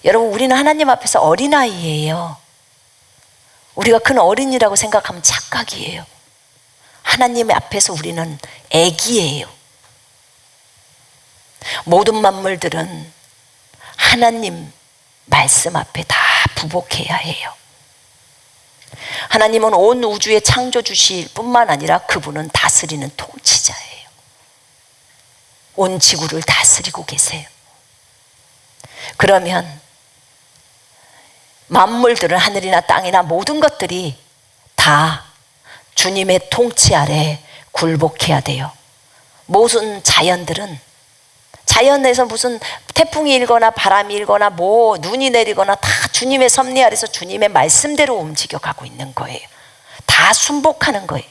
여러분, 우리는 하나님 앞에서 어린아이예요. 우리가 큰 어린이라고 생각하면 착각이에요. 하나님 앞에서 우리는 애기예요. 모든 만물들은 하나님 말씀 앞에 다 부복해야 해요. 하나님은 온 우주의 창조주실 뿐만 아니라 그분은 다스리는 통치자예요. 온 지구를 다스리고 계세요. 그러면 만물들은 하늘이나 땅이나 모든 것들이 다 주님의 통치 아래 굴복해야 돼요. 모든 자연들은, 자연에서 무슨 태풍이 일거나 바람이 일거나 뭐 눈이 내리거나 다 주님의 섭리 아래서 주님의 말씀대로 움직여가고 있는 거예요. 다 순복하는 거예요.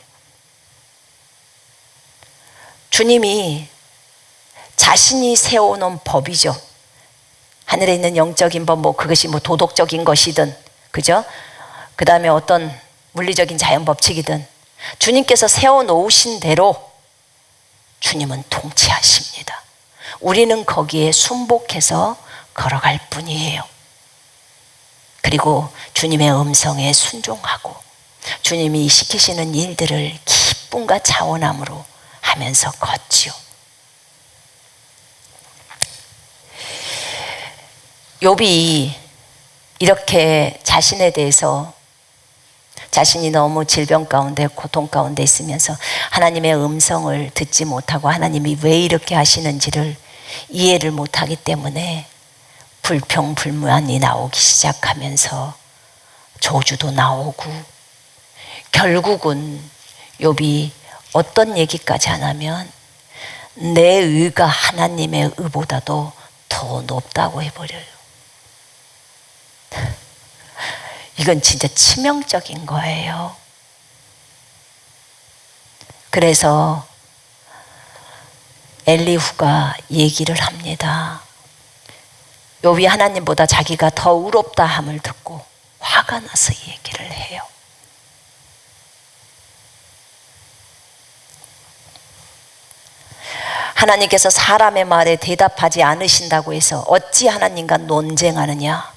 주님이 자신이 세워놓은 법이죠. 하늘에 있는 영적인 법, 그것이 도덕적인 것이든, 그죠? 그 다음에 어떤 물리적인 자연 법칙이든, 주님께서 세워놓으신 대로 주님은 통치하십니다. 우리는 거기에 순복해서 걸어갈 뿐이에요. 그리고 주님의 음성에 순종하고 주님이 시키시는 일들을 기쁨과 자원함으로 하면서 걷지요. 욥이 이렇게 자신에 대해서 자신이 너무 질병 가운데 고통 가운데 있으면서 하나님의 음성을 듣지 못하고 하나님이 왜 이렇게 하시는지를 이해를 못하기 때문에 불평불만이 나오기 시작하면서 저주도 나오고 결국은 욥이 어떤 얘기까지 하냐면 내 의가 하나님의 의보다도 더 높다고 해버려요. 이건 진짜 치명적인 거예요. 그래서 엘리후가 얘기를 합니다. 욥이 하나님보다 자기가 더 의롭다 함을 듣고 화가 나서 얘기를 해요. 하나님께서 사람의 말에 대답하지 않으신다고 해서 어찌 하나님과 논쟁하느냐?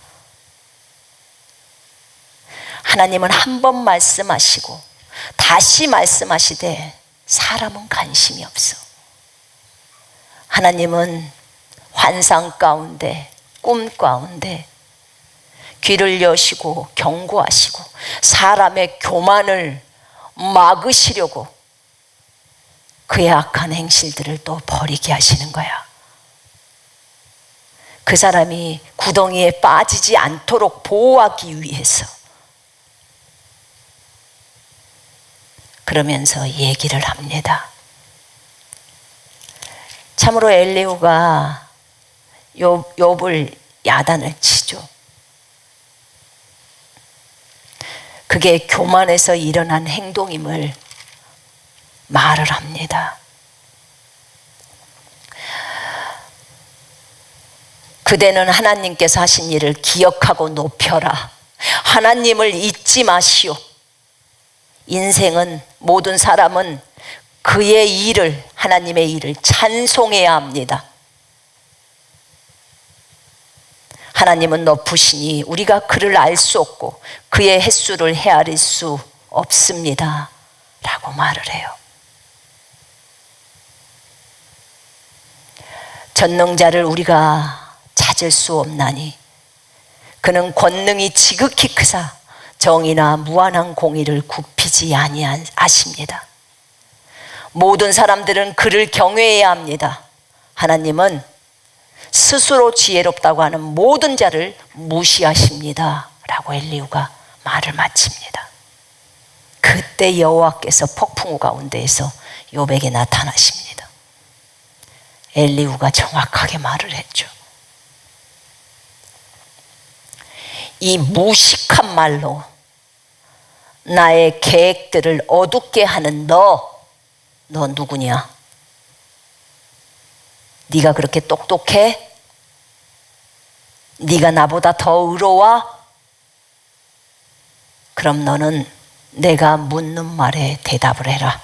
하나님은 한 번 말씀하시고 다시 말씀하시되 사람은 관심이 없어. 하나님은 환상 가운데 꿈 가운데 귀를 여시고 경고하시고 사람의 교만을 막으시려고 그의 악한 행실들을 또 버리게 하시는 거야. 그 사람이 구덩이에 빠지지 않도록 보호하기 위해서. 그러면서 얘기를 합니다. 참으로 엘리후가 욥을 야단을 치죠. 그게 교만에서 일어난 행동임을 말을 합니다. 그대는 하나님께서 하신 일을 기억하고 높여라. 하나님을 잊지 마시오. 인생은 모든 사람은 그의 일을 하나님의 일을 찬송해야 합니다. 하나님은 높으시니 우리가 그를 알 수 없고 그의 횟수를 헤아릴 수 없습니다 라고 말을 해요. 전능자를 우리가 찾을 수 없나니 그는 권능이 지극히 크사 정의나 무한한 공의를 굽히지 아니하십니다. 모든 사람들은 그를 경외해야 합니다. 하나님은 스스로 지혜롭다고 하는 모든 자를 무시하십니다 라고 엘리후가 말을 마칩니다. 그때 여호와께서 폭풍우 가운데에서 욥에게 나타나십니다. 엘리후가 정확하게 말을 했죠. 이 무식한 말로 나의 계획들을 어둡게 하는 너 누구냐? 네가 그렇게 똑똑해? 네가 나보다 더 의로워? 그럼 너는 내가 묻는 말에 대답을 해라.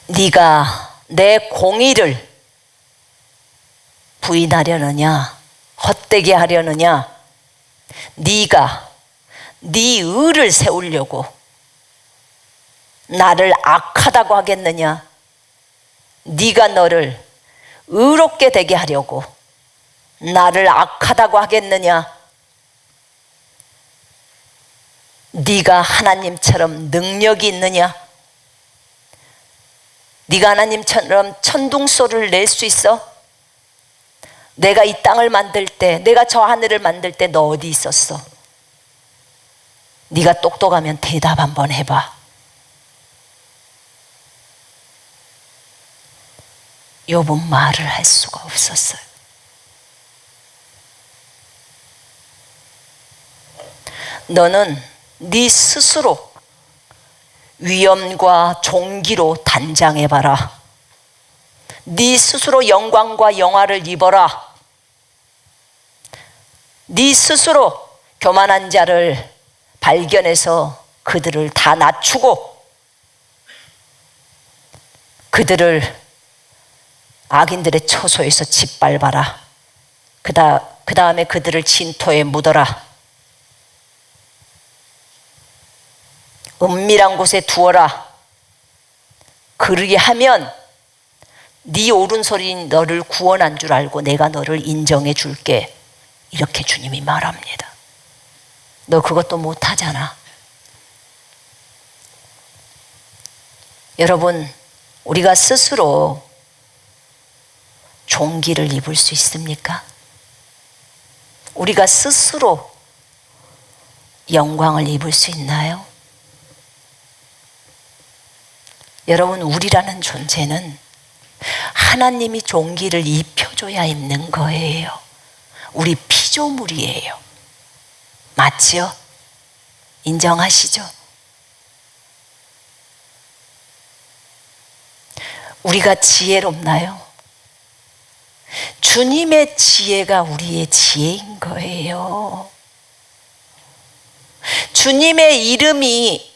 네가 내 공의를 부인하려느냐? 헛되게 하려느냐? 네가 네 의를 세우려고 나를 악하다고 하겠느냐? 네가 너를 의롭게 되게 하려고 나를 악하다고 하겠느냐? 네가 하나님처럼 능력이 있느냐? 네가 하나님처럼 천둥소리를 낼 수 있어? 내가 이 땅을 만들 때, 내가 저 하늘을 만들 때 너 어디 있었어? 네가 똑똑하면 대답 한번 해봐. 욥은 말을 할 수가 없었어요. 너는 네 스스로 위엄과 존귀로 단장해봐라. 네 스스로 영광과 영화를 입어라. 네 스스로 교만한 자를 발견해서 그들을 다 낮추고 그들을 악인들의 처소에서 짓밟아라. 그 다음에 그들을 진토에 묻어라. 은밀한 곳에 두어라. 그러게 하면 네 옳은 소리 너를 구원한 줄 알고 내가 너를 인정해 줄게. 이렇게 주님이 말합니다. 너 그것도 못하잖아. 여러분, 우리가 스스로 종기를 입을 수 있습니까? 우리가 스스로 영광을 입을 수 있나요? 여러분, 우리라는 존재는 하나님이 종기를 입혀줘야 입는 거예요. 우리 피조물이에요. 맞지요? 인정하시죠? 우리가 지혜롭나요? 주님의 지혜가 우리의 지혜인 거예요. 주님의 이름이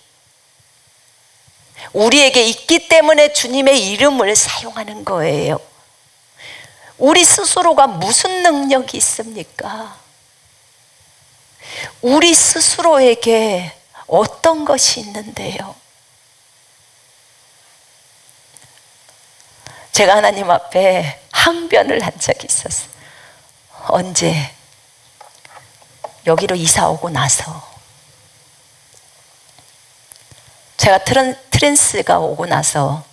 우리에게 있기 때문에 주님의 이름을 사용하는 거예요. 우리 스스로가 무슨 능력이 있습니까? 우리 스스로에게 어떤 것이 있는데요? 제가 하나님 앞에 항변을 한 적이 있었어요. 언제? 여기로 이사 오고 나서. 제가 트랜스가 오고 나서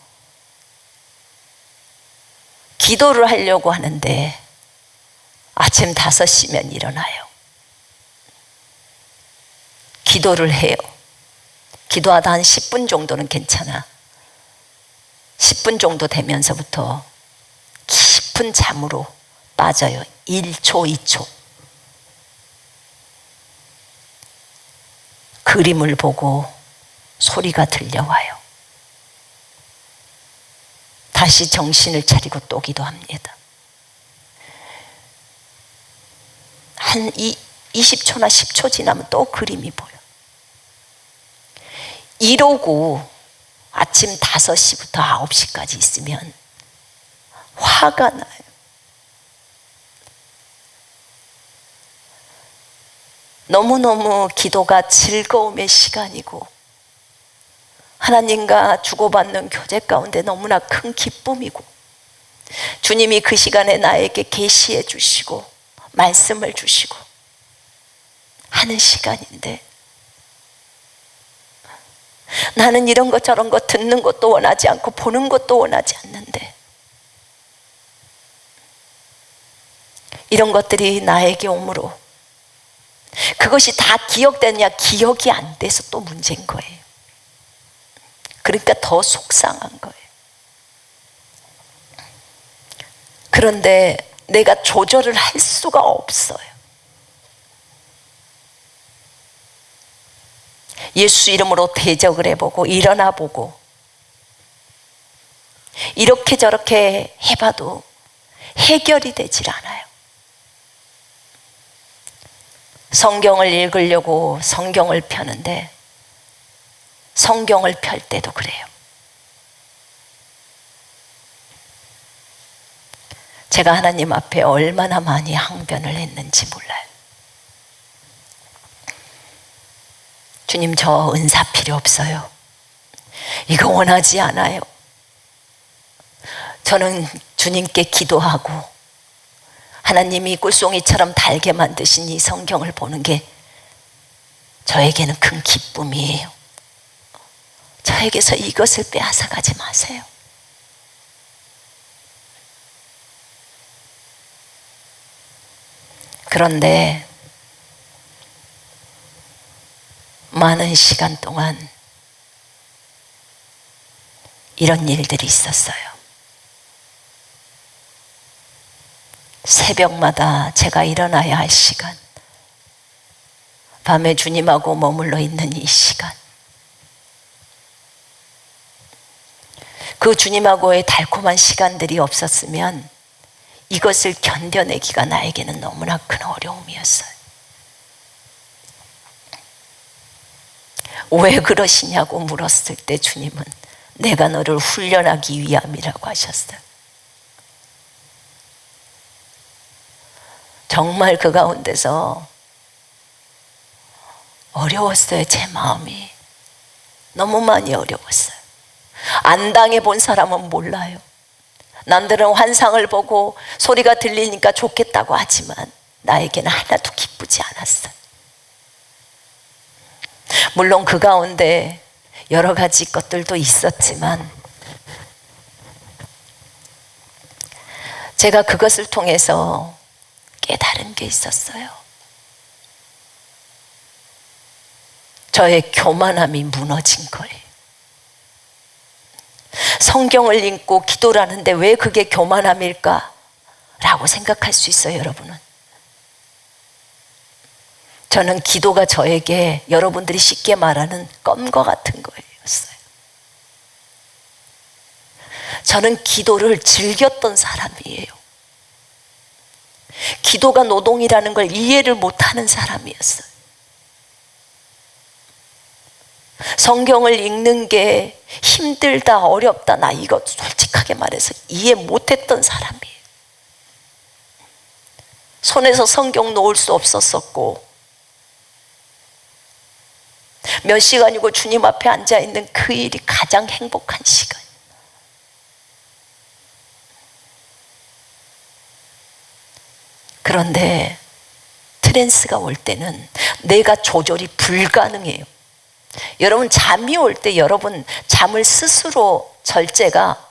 기도를 하려고 하는데 아침 5시면 일어나요. 기도를 해요. 기도하다 한 10분 정도는 괜찮아. 10분 정도 되면서부터 깊은 잠으로 빠져요. 1초, 2초. 그림을 보고 소리가 들려와요. 다시 정신을 차리고 또 기도합니다. 한 20초나 10초 지나면 또 그림이 보여. 이러고 아침 5시부터 9시까지 있으면 화가 나요. 너무너무 기도가 즐거움의 시간이고 하나님과 주고받는 교제 가운데 너무나 큰 기쁨이고 주님이 그 시간에 나에게 계시해 주시고 말씀을 주시고 하는 시간인데 나는 이런 것 저런 것 듣는 것도 원하지 않고 보는 것도 원하지 않는데 이런 것들이 나에게 오므로 그것이 다 기억되느냐? 기억이 안 돼서 또 문제인 거예요. 그러니까 더 속상한 거예요. 그런데 내가 조절을 할 수가 없어요. 예수 이름으로 대적을 해보고 일어나 보고 이렇게 저렇게 해봐도 해결이 되질 않아요. 성경을 읽으려고 성경을 펴는데 성경을 펼 때도 그래요. 제가 하나님 앞에 얼마나 많이 항변을 했는지 몰라요. 주님, 저 은사 필요 없어요. 이거 원하지 않아요. 저는 주님께 기도하고 하나님이 꿀송이처럼 달게 만드신 이 성경을 보는 게 저에게는 큰 기쁨이에요. 저에게서 이것을 빼앗아가지 마세요. 그런데 많은 시간 동안 이런 일들이 있었어요. 새벽마다 제가 일어나야 할 시간, 밤에 주님하고 머물러 있는 이 시간, 그 주님하고의 달콤한 시간들이 없었으면 이것을 견뎌내기가 나에게는 너무나 큰 어려움이었어요. 왜 그러시냐고 물었을 때 주님은 내가 너를 훈련하기 위함이라고 하셨어요. 정말 그 가운데서 어려웠어요. 제 마음이 너무 많이 어려웠어요. 안 당해본 사람은 몰라요. 남들은 환상을 보고 소리가 들리니까 좋겠다고 하지만 나에게는 하나도 기쁘지 않았어요. 물론 그 가운데 여러 가지 것들도 있었지만 제가 그것을 통해서 깨달은 게 있었어요. 저의 교만함이 무너진 거예요. 성경을 읽고 기도를 하는데 왜 그게 교만함일까? 라고 생각할 수 있어요, 여러분은. 저는 기도가 저에게 여러분들이 쉽게 말하는 껌과 같은 거였어요. 저는 기도를 즐겼던 사람이에요. 기도가 노동이라는 걸 이해를 못하는 사람이었어요. 성경을 읽는 게 힘들다, 어렵다, 나 이거 솔직하게 말해서 이해 못했던 사람이에요. 손에서 성경 놓을 수 없었었고, 몇 시간이고 주님 앞에 앉아있는 그 일이 가장 행복한 시간. 그런데 트랜스가 올 때는 내가 조절이 불가능해요. 여러분, 잠이 올 때 여러분 잠을 스스로 절제가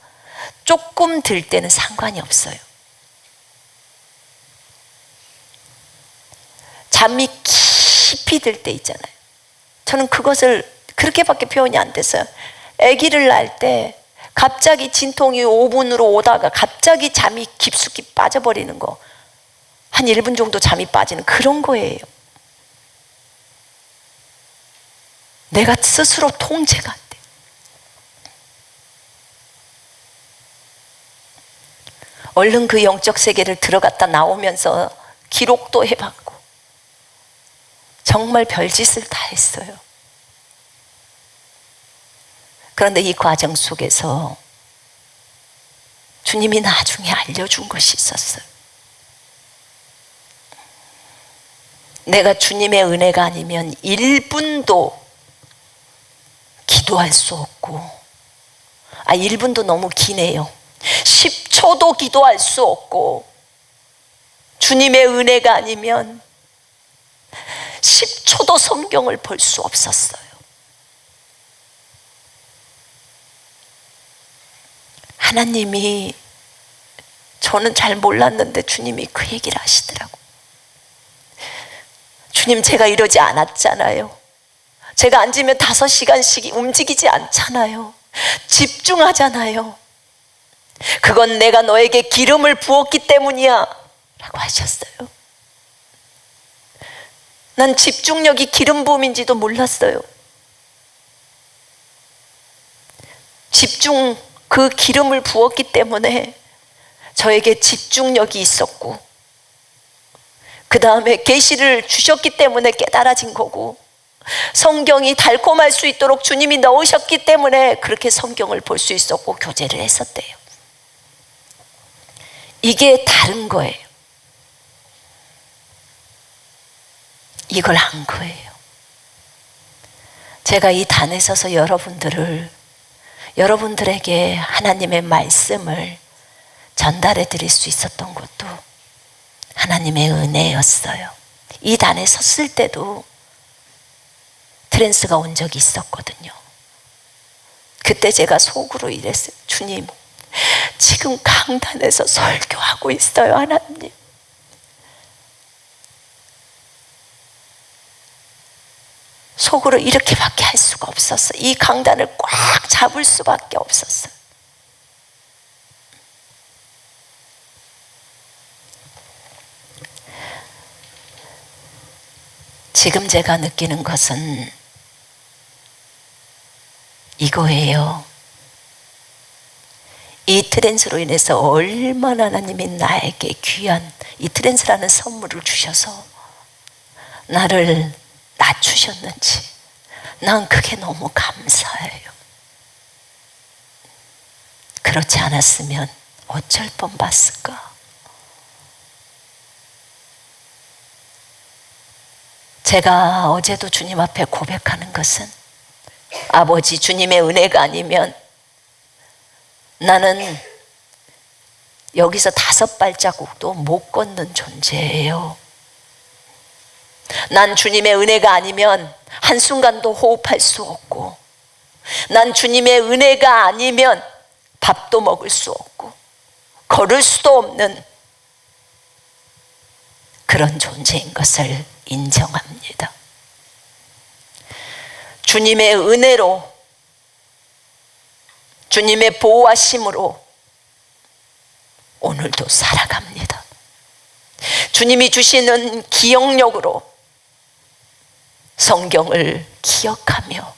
조금 들 때는 상관이 없어요. 잠이 깊이 들 때 있잖아요. 저는 그것을 그렇게밖에 표현이 안 됐어요. 아기를 낳을 때 갑자기 진통이 5분으로 오다가 갑자기 잠이 깊숙이 빠져버리는 거, 한 1분 정도 잠이 빠지는 그런 거예요. 내가 스스로 통제가 안 돼. 얼른 그 영적 세계를 들어갔다 나오면서 기록도 해봤고 정말 별짓을 다 했어요. 그런데 이 과정 속에서 주님이 나중에 알려준 것이 있었어요. 내가 주님의 은혜가 아니면 1분도 기도할 수 없고, 1분도 너무 기네요. 10초도 기도할 수 없고, 주님의 은혜가 아니면 10초도 성경을 볼 수 없었어요. 하나님이, 저는 잘 몰랐는데 주님이 그 얘기를 하시더라고. 주님, 제가 이러지 않았잖아요. 제가 앉으면 5시간씩 움직이지 않잖아요. 집중하잖아요. 그건 내가 너에게 기름을 부었기 때문이야 라고 하셨어요. 난 집중력이 기름 부음인지도 몰랐어요. 그 기름을 부었기 때문에 저에게 집중력이 있었고, 그 다음에 계시를 주셨기 때문에 깨달아진 거고, 성경이 달콤할 수 있도록 주님이 넣으셨기 때문에 그렇게 성경을 볼 수 있었고 교제를 했었대요. 이게 다른 거예요. 이걸 한 거예요. 제가 이 단에 서서 여러분들에게 하나님의 말씀을 전달해 드릴 수 있었던 것도 하나님의 은혜였어요. 이 단에 섰을 때도 트랜스가 온 적이 있었거든요. 그때 제가 속으로 이랬어요. 주님, 지금 강단에서 설교하고 있어요, 하나님. 속으로 이렇게밖에 할 수가 없었어요. 이 강단을 꽉 잡을 수밖에 없었어요. 지금 제가 느끼는 것은 이거예요. 이 트랜스로 인해서 얼마나 하나님이 나에게 귀한 이 트랜스라는 선물을 주셔서 나를 낮추셨는지 난 그게 너무 감사해요. 그렇지 않았으면 어쩔 뻔 봤을까? 제가 어제도 주님 앞에 고백하는 것은, 아버지, 주님의 은혜가 아니면 나는 여기서 5발자국도 못 걷는 존재예요. 난 주님의 은혜가 아니면 한순간도 호흡할 수 없고, 난 주님의 은혜가 아니면 밥도 먹을 수 없고 걸을 수도 없는 그런 존재인 것을 인정합니다. 주님의 은혜로, 주님의 보호하심으로 오늘도 살아갑니다. 주님이 주시는 기억력으로 성경을 기억하며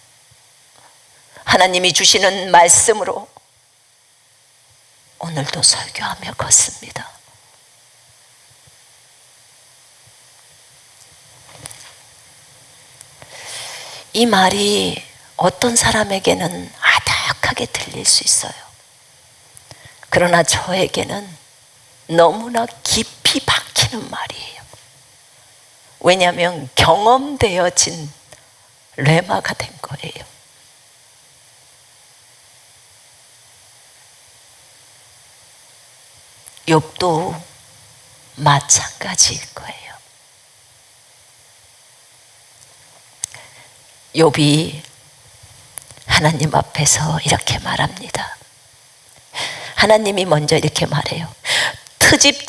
하나님이 주시는 말씀으로 오늘도 설교하며 걷습니다. 이 말이 어떤 사람에게는 아득하게 들릴 수 있어요. 그러나 저에게는 너무나 깊이 박히는 말이에요. 왜냐하면 경험되어진 레마가 된 거예요. 욥도 마찬가지일 거예요. 욥이 하나님 앞에서 이렇게 말합니다. 하나님이 먼저 이렇게 말해요. 트집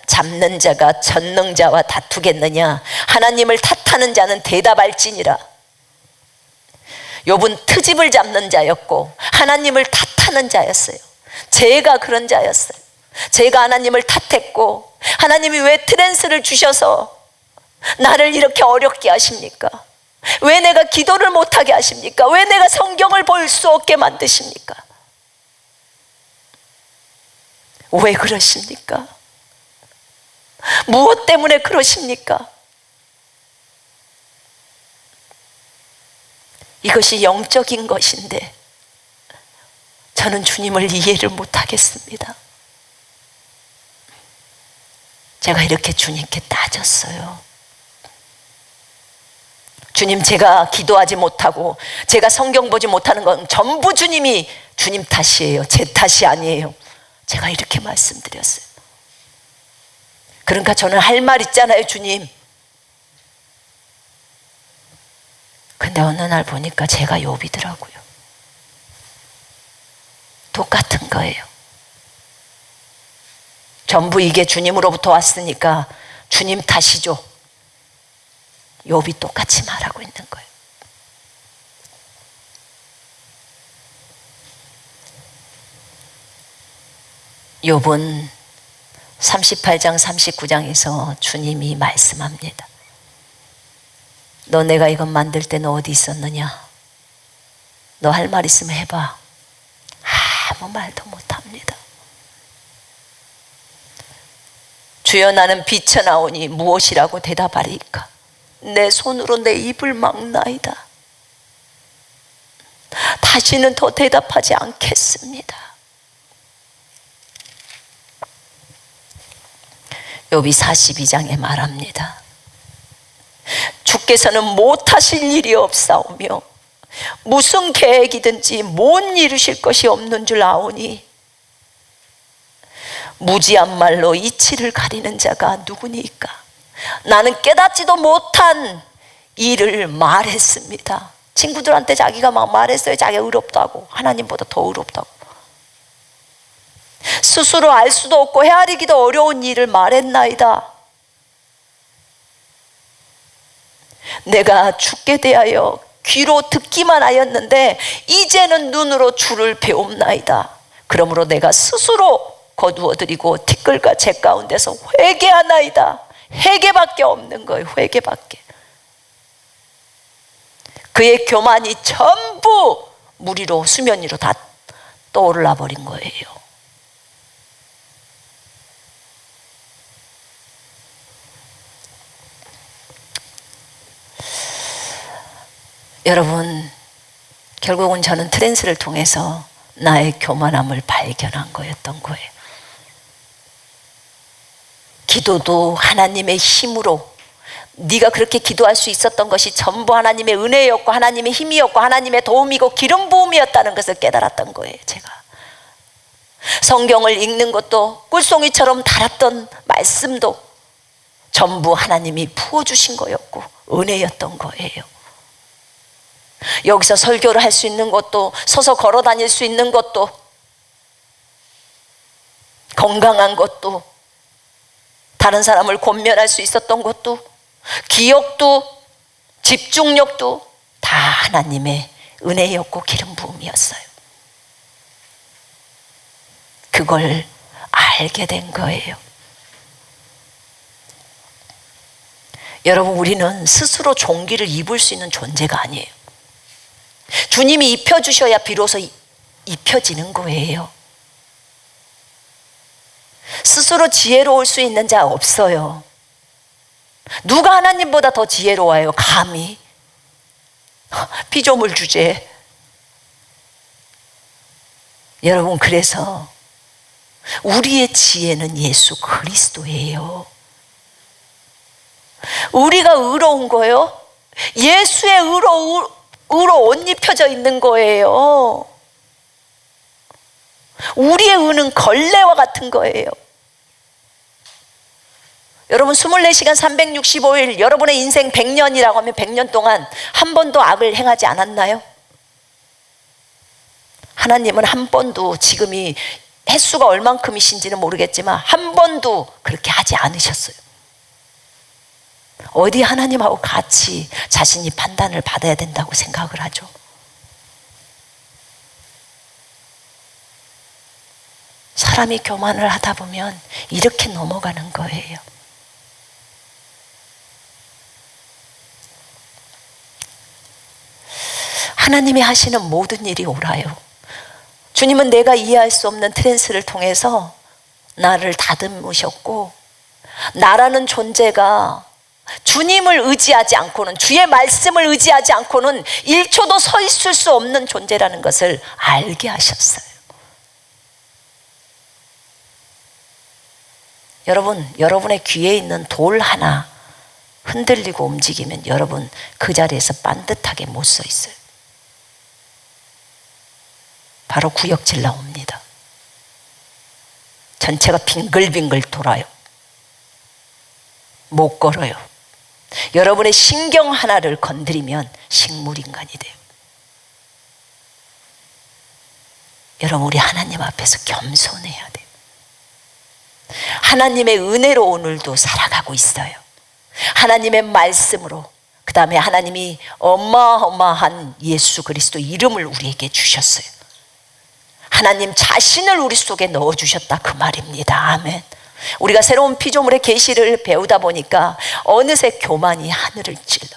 잡는 자가 전능자와 다투겠느냐? 하나님을 탓하는 자는 대답할지니라. 욥은 트집을 잡는 자였고 하나님을 탓하는 자였어요. 제가 그런 자였어요. 제가 하나님을 탓했고, 하나님이 왜 트랜스를 주셔서 나를 이렇게 어렵게 하십니까? 왜 내가 기도를 못하게 하십니까? 왜 내가 성경을 볼 수 없게 만드십니까? 왜 그러십니까? 무엇 때문에 그러십니까? 이것이 영적인 것인데 저는 주님을 이해를 못하겠습니다. 제가 이렇게 주님께 따졌어요. 주님, 제가 기도하지 못하고 제가 성경 보지 못하는 건 전부 주님 탓이에요. 제 탓이 아니에요. 제가 이렇게 말씀드렸어요. 그러니까 저는 할 말 있잖아요, 주님. 근데 어느 날 보니까 제가 욥이더라고요. 똑같은 거예요. 전부 이게 주님으로부터 왔으니까 주님 탓이죠. 욥이 똑같이 말하고 있는 거예요. 욥은 38장 39장에서 주님이 말씀합니다. 너 내가 이것 만들 때 너 어디 있었느냐? 너 할 말 있으면 해봐. 아무 말도 못합니다. 주여, 나는 비쳐나오니 무엇이라고 대답하리까? 내 손으로 내 입을 막나이다. 다시는 더 대답하지 않겠습니다. 욥이 42장에 말합니다. 주께서는 못하실 일이 없사오며 무슨 계획이든지 못 이루실 것이 없는 줄 아오니 무지한 말로 이치를 가리는 자가 누구니까? 나는 깨닫지도 못한 일을 말했습니다. 친구들한테 자기가 막 말했어요. 자기가 의롭다고, 하나님보다 더 의롭다고. 스스로 알 수도 없고 헤아리기도 어려운 일을 말했나이다. 내가 주께 대하여 귀로 듣기만 하였는데 이제는 눈으로 주를 배움나이다. 그러므로 내가 스스로 거두어드리고 티끌과 재 가운데서 회개하나이다. 회개밖에 없는 거예요. 회개밖에. 그의 교만이 전부 물 위로, 수면 위로 다 떠올라 버린 거예요. 여러분, 결국은 저는 트랜스를 통해서 나의 교만함을 발견한 거였던 거예요. 기도도 하나님의 힘으로, 네가 그렇게 기도할 수 있었던 것이 전부 하나님의 은혜였고 하나님의 힘이었고 하나님의 도움이고 기름 부음이었다는 것을 깨달았던 거예요. 제가 성경을 읽는 것도 꿀송이처럼 달았던 말씀도 전부 하나님이 부어주신 거였고 은혜였던 거예요. 여기서 설교를 할 수 있는 것도, 서서 걸어 다닐 수 있는 것도, 건강한 것도, 다른 사람을 권면할 수 있었던 것도, 기억도 집중력도 다 하나님의 은혜였고 기름 부음이었어요. 그걸 알게 된 거예요. 여러분, 우리는 스스로 종기를 입을 수 있는 존재가 아니에요. 주님이 입혀주셔야 비로소 입혀지는 거예요. 스스로 지혜로울 수 있는 자 없어요. 누가 하나님보다 더 지혜로워요? 감히 피조물 주제. 여러분, 그래서 우리의 지혜는 예수 그리스도예요. 우리가 의로운 거요? 예수의 의로 옷 입혀져 있는 거예요. 우리의 의는 걸레와 같은 거예요. 여러분, 24시간 365일 여러분의 인생 100년이라고 하면 100년 동안 한 번도 악을 행하지 않았나요? 하나님은 한 번도, 지금이 횟수가 얼만큼이신지는 모르겠지만 한 번도 그렇게 하지 않으셨어요. 어디 하나님하고 같이 자신이 판단을 받아야 된다고 생각을 하죠? 사람이 교만을 하다 보면 이렇게 넘어가는 거예요. 하나님이 하시는 모든 일이 옳아요. 주님은 내가 이해할 수 없는 트랜스를 통해서 나를 다듬으셨고, 나라는 존재가 주님을 의지하지 않고는, 주의 말씀을 의지하지 않고는 1초도 서 있을 수 없는 존재라는 것을 알게 하셨어요. 여러분, 여러분의 귀에 있는 돌 하나 흔들리고 움직이면 여러분 그 자리에서 반듯하게 못 서 있어요. 바로 구역질 나옵니다. 전체가 빙글빙글 돌아요. 못 걸어요. 여러분의 신경 하나를 건드리면 식물인간이 돼요. 여러분, 우리 하나님 앞에서 겸손해야 돼요. 하나님의 은혜로 오늘도 살아가고 있어요. 하나님의 말씀으로, 그 다음에 하나님이 어마어마한 예수 그리스도 이름을 우리에게 주셨어요. 하나님 자신을 우리 속에 넣어주셨다, 그 말입니다. 아멘. 우리가 새로운 피조물의 계시를 배우다 보니까 어느새 교만이 하늘을 찔러.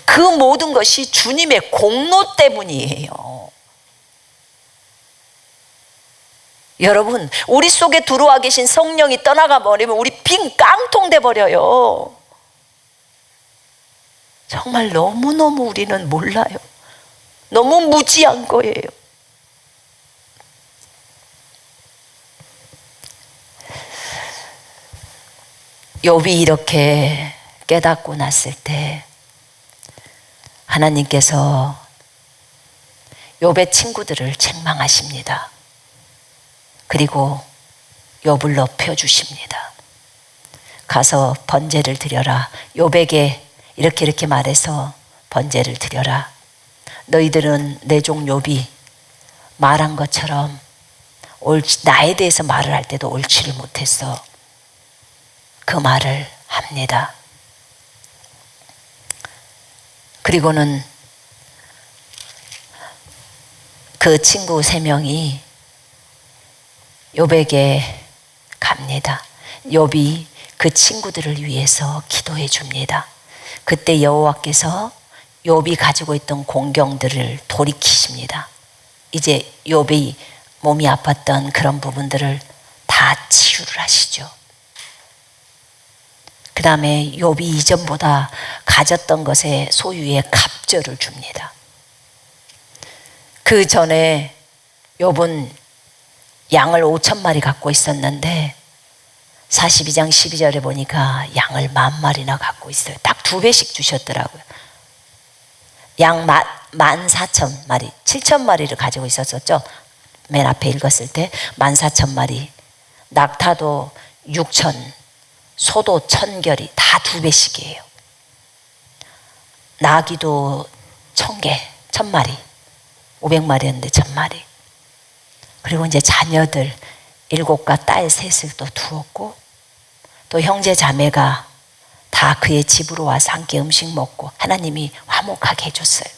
그 모든 것이 주님의 공로 때문이에요. 여러분, 우리 속에 들어와 계신 성령이 떠나가 버리면 우리 빈 깡통 돼 버려요. 정말 너무너무 우리는 몰라요. 너무 무지한 거예요. 욥이 이렇게 깨닫고 났을 때 하나님께서 욥의 친구들을 책망하십니다. 그리고 욥을 높여주십니다. 가서 번제를 드려라. 욥에게 이렇게 말해서 번제를 드려라. 너희들은 내 종 욥이 말한 것처럼 나에 대해서 말을 할 때도 옳지를 못했어. 그 말을 합니다. 그리고는 그 친구 3명이 욥에게 갑니다. 욥이 그 친구들을 위해서 기도해 줍니다. 그때 여호와께서 욥이 가지고 있던 공경들을 돌이키십니다. 이제 욥이 몸이 아팠던 그런 부분들을 다 치유를 하시죠. 그 다음에 욥이 이전보다 가졌던 것에 소유의 갑절을 줍니다. 그 전에 욥은 양을 5,000마리 갖고 있었는데 42장 12절에 보니까 양을 10,000마리나 갖고 있어요. 딱 2배씩 주셨더라고요. 양 14,000마리, 7,000마리를 가지고 있었었죠. 맨 앞에 읽었을 때 14,000마리, 낙타도 6,000, 소도 1,000결이 다 2배씩이에요. 나귀도 1,000개, 1,000마리, 500마리였는데 1,000마리. 그리고 이제 자녀들 7과 딸 셋을 또 두었고, 또 형제 자매가 다 그의 집으로 와서 함께 음식 먹고 하나님이 화목하게 해줬어요.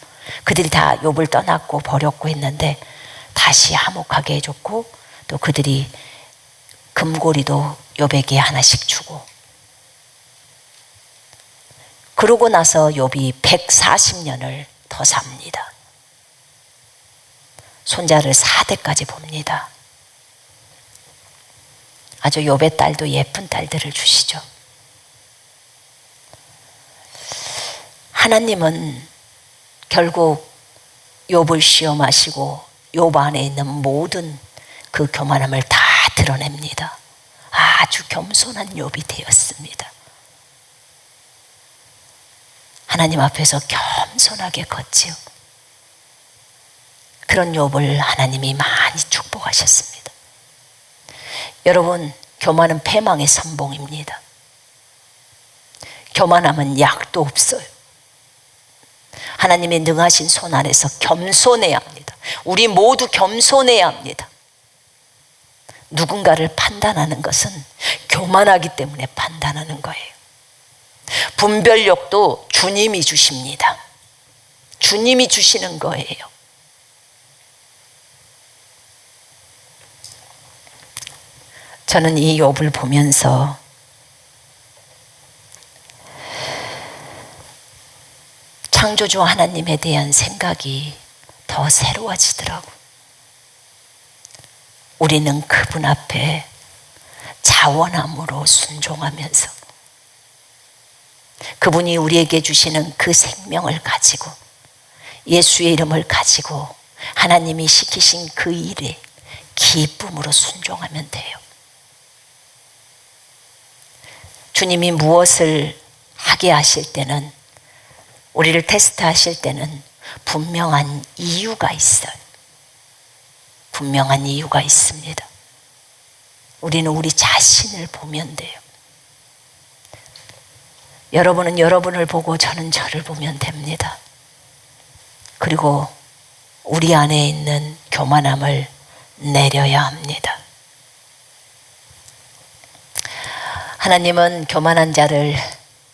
그들이 다 욥을 떠났고 버렸고 했는데 다시 화목하게 해줬고, 또 그들이 금고리도 욥에게 하나씩 주고, 그러고 나서 욥이 140년을 더 삽니다. 손자를 4대까지 봅니다. 아주 욥의 딸도 예쁜 딸들을 주시죠. 하나님은 결국 욥을 시험하시고 욥 안에 있는 모든 그 교만함을 다 드러냅니다. 아주 겸손한 욥이 되었습니다. 하나님 앞에서 겸손하게 걷지요. 그런 욥을 하나님이 많이 축복하셨습니다. 여러분, 교만은 패망의 선봉입니다. 교만하면 약도 없어요. 하나님의 능하신 손 안에서 겸손해야 합니다. 우리 모두 겸손해야 합니다. 누군가를 판단하는 것은 교만하기 때문에 판단하는 거예요. 분별력도 주님이 주십니다. 주님이 주시는 거예요. 저는 이 욥을 보면서 창조주 하나님에 대한 생각이 더 새로워지더라고. 우리는 그분 앞에 자원함으로 순종하면서 그분이 우리에게 주시는 그 생명을 가지고 예수의 이름을 가지고 하나님이 시키신 그 일에 기쁨으로 순종하면 돼요. 주님이 무엇을 하게 하실 때는, 우리를 테스트하실 때는 분명한 이유가 있어요. 분명한 이유가 있습니다. 우리는 우리 자신을 보면 돼요. 여러분은 여러분을 보고 저는 저를 보면 됩니다. 그리고 우리 안에 있는 교만함을 내려야 합니다. 하나님은 교만한 자를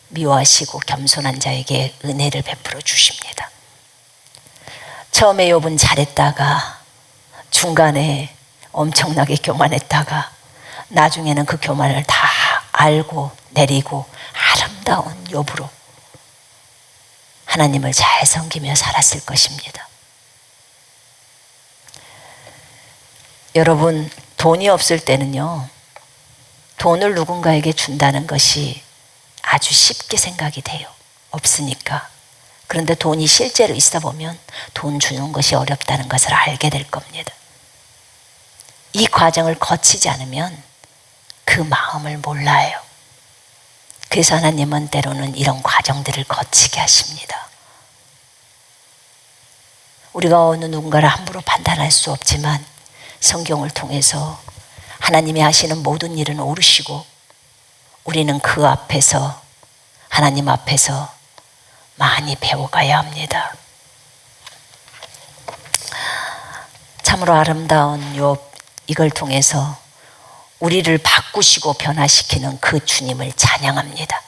미워하시고 겸손한 자에게 은혜를 베풀어 주십니다. 처음에 욥은 잘했다가 중간에 엄청나게 교만했다가 나중에는 그 교만을 다 알고 내리고 아름다운 욥으로 하나님을 잘 섬기며 살았을 것입니다. 여러분, 돈이 없을 때는요, 돈을 누군가에게 준다는 것이 아주 쉽게 생각이 돼요. 없으니까. 그런데 돈이 실제로 있어 보면 돈 주는 것이 어렵다는 것을 알게 될 겁니다. 이 과정을 거치지 않으면 그 마음을 몰라요. 그래서 하나님은 때로는 이런 과정들을 거치게 하십니다. 우리가 어느 누군가를 함부로 판단할 수 없지만 성경을 통해서 하나님이 하시는 모든 일은 옳으시고 우리는 그 앞에서, 하나님 앞에서 많이 배워가야 합니다. 참으로 아름다운 욥, 이걸 통해서 우리를 바꾸시고 변화시키는 그 주님을 찬양합니다.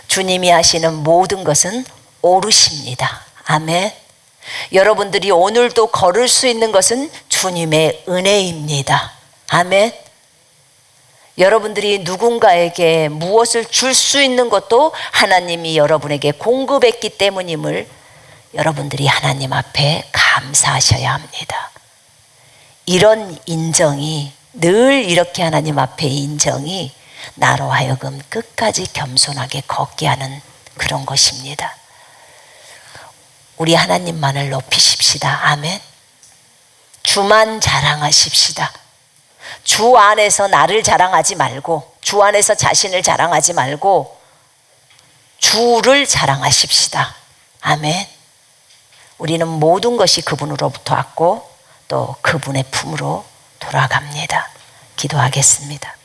주님이 하시는 모든 것은 옳으십니다. 아멘. 여러분들이 오늘도 걸을 수 있는 것은 주님의 은혜입니다. 아멘. 여러분들이 누군가에게 무엇을 줄 수 있는 것도 하나님이 여러분에게 공급했기 때문임을 여러분들이 하나님 앞에 감사하셔야 합니다. 이런 인정이, 늘 이렇게 하나님 앞에 인정이 나로 하여금 끝까지 겸손하게 걷게 하는 그런 것입니다. 우리 하나님만을 높이십시다. 아멘. 주만 자랑하십시다. 주 안에서 나를 자랑하지 말고, 주 안에서 자신을 자랑하지 말고 주를 자랑하십시다. 아멘. 우리는 모든 것이 그분으로부터 왔고 또 그분의 품으로 돌아갑니다. 기도하겠습니다.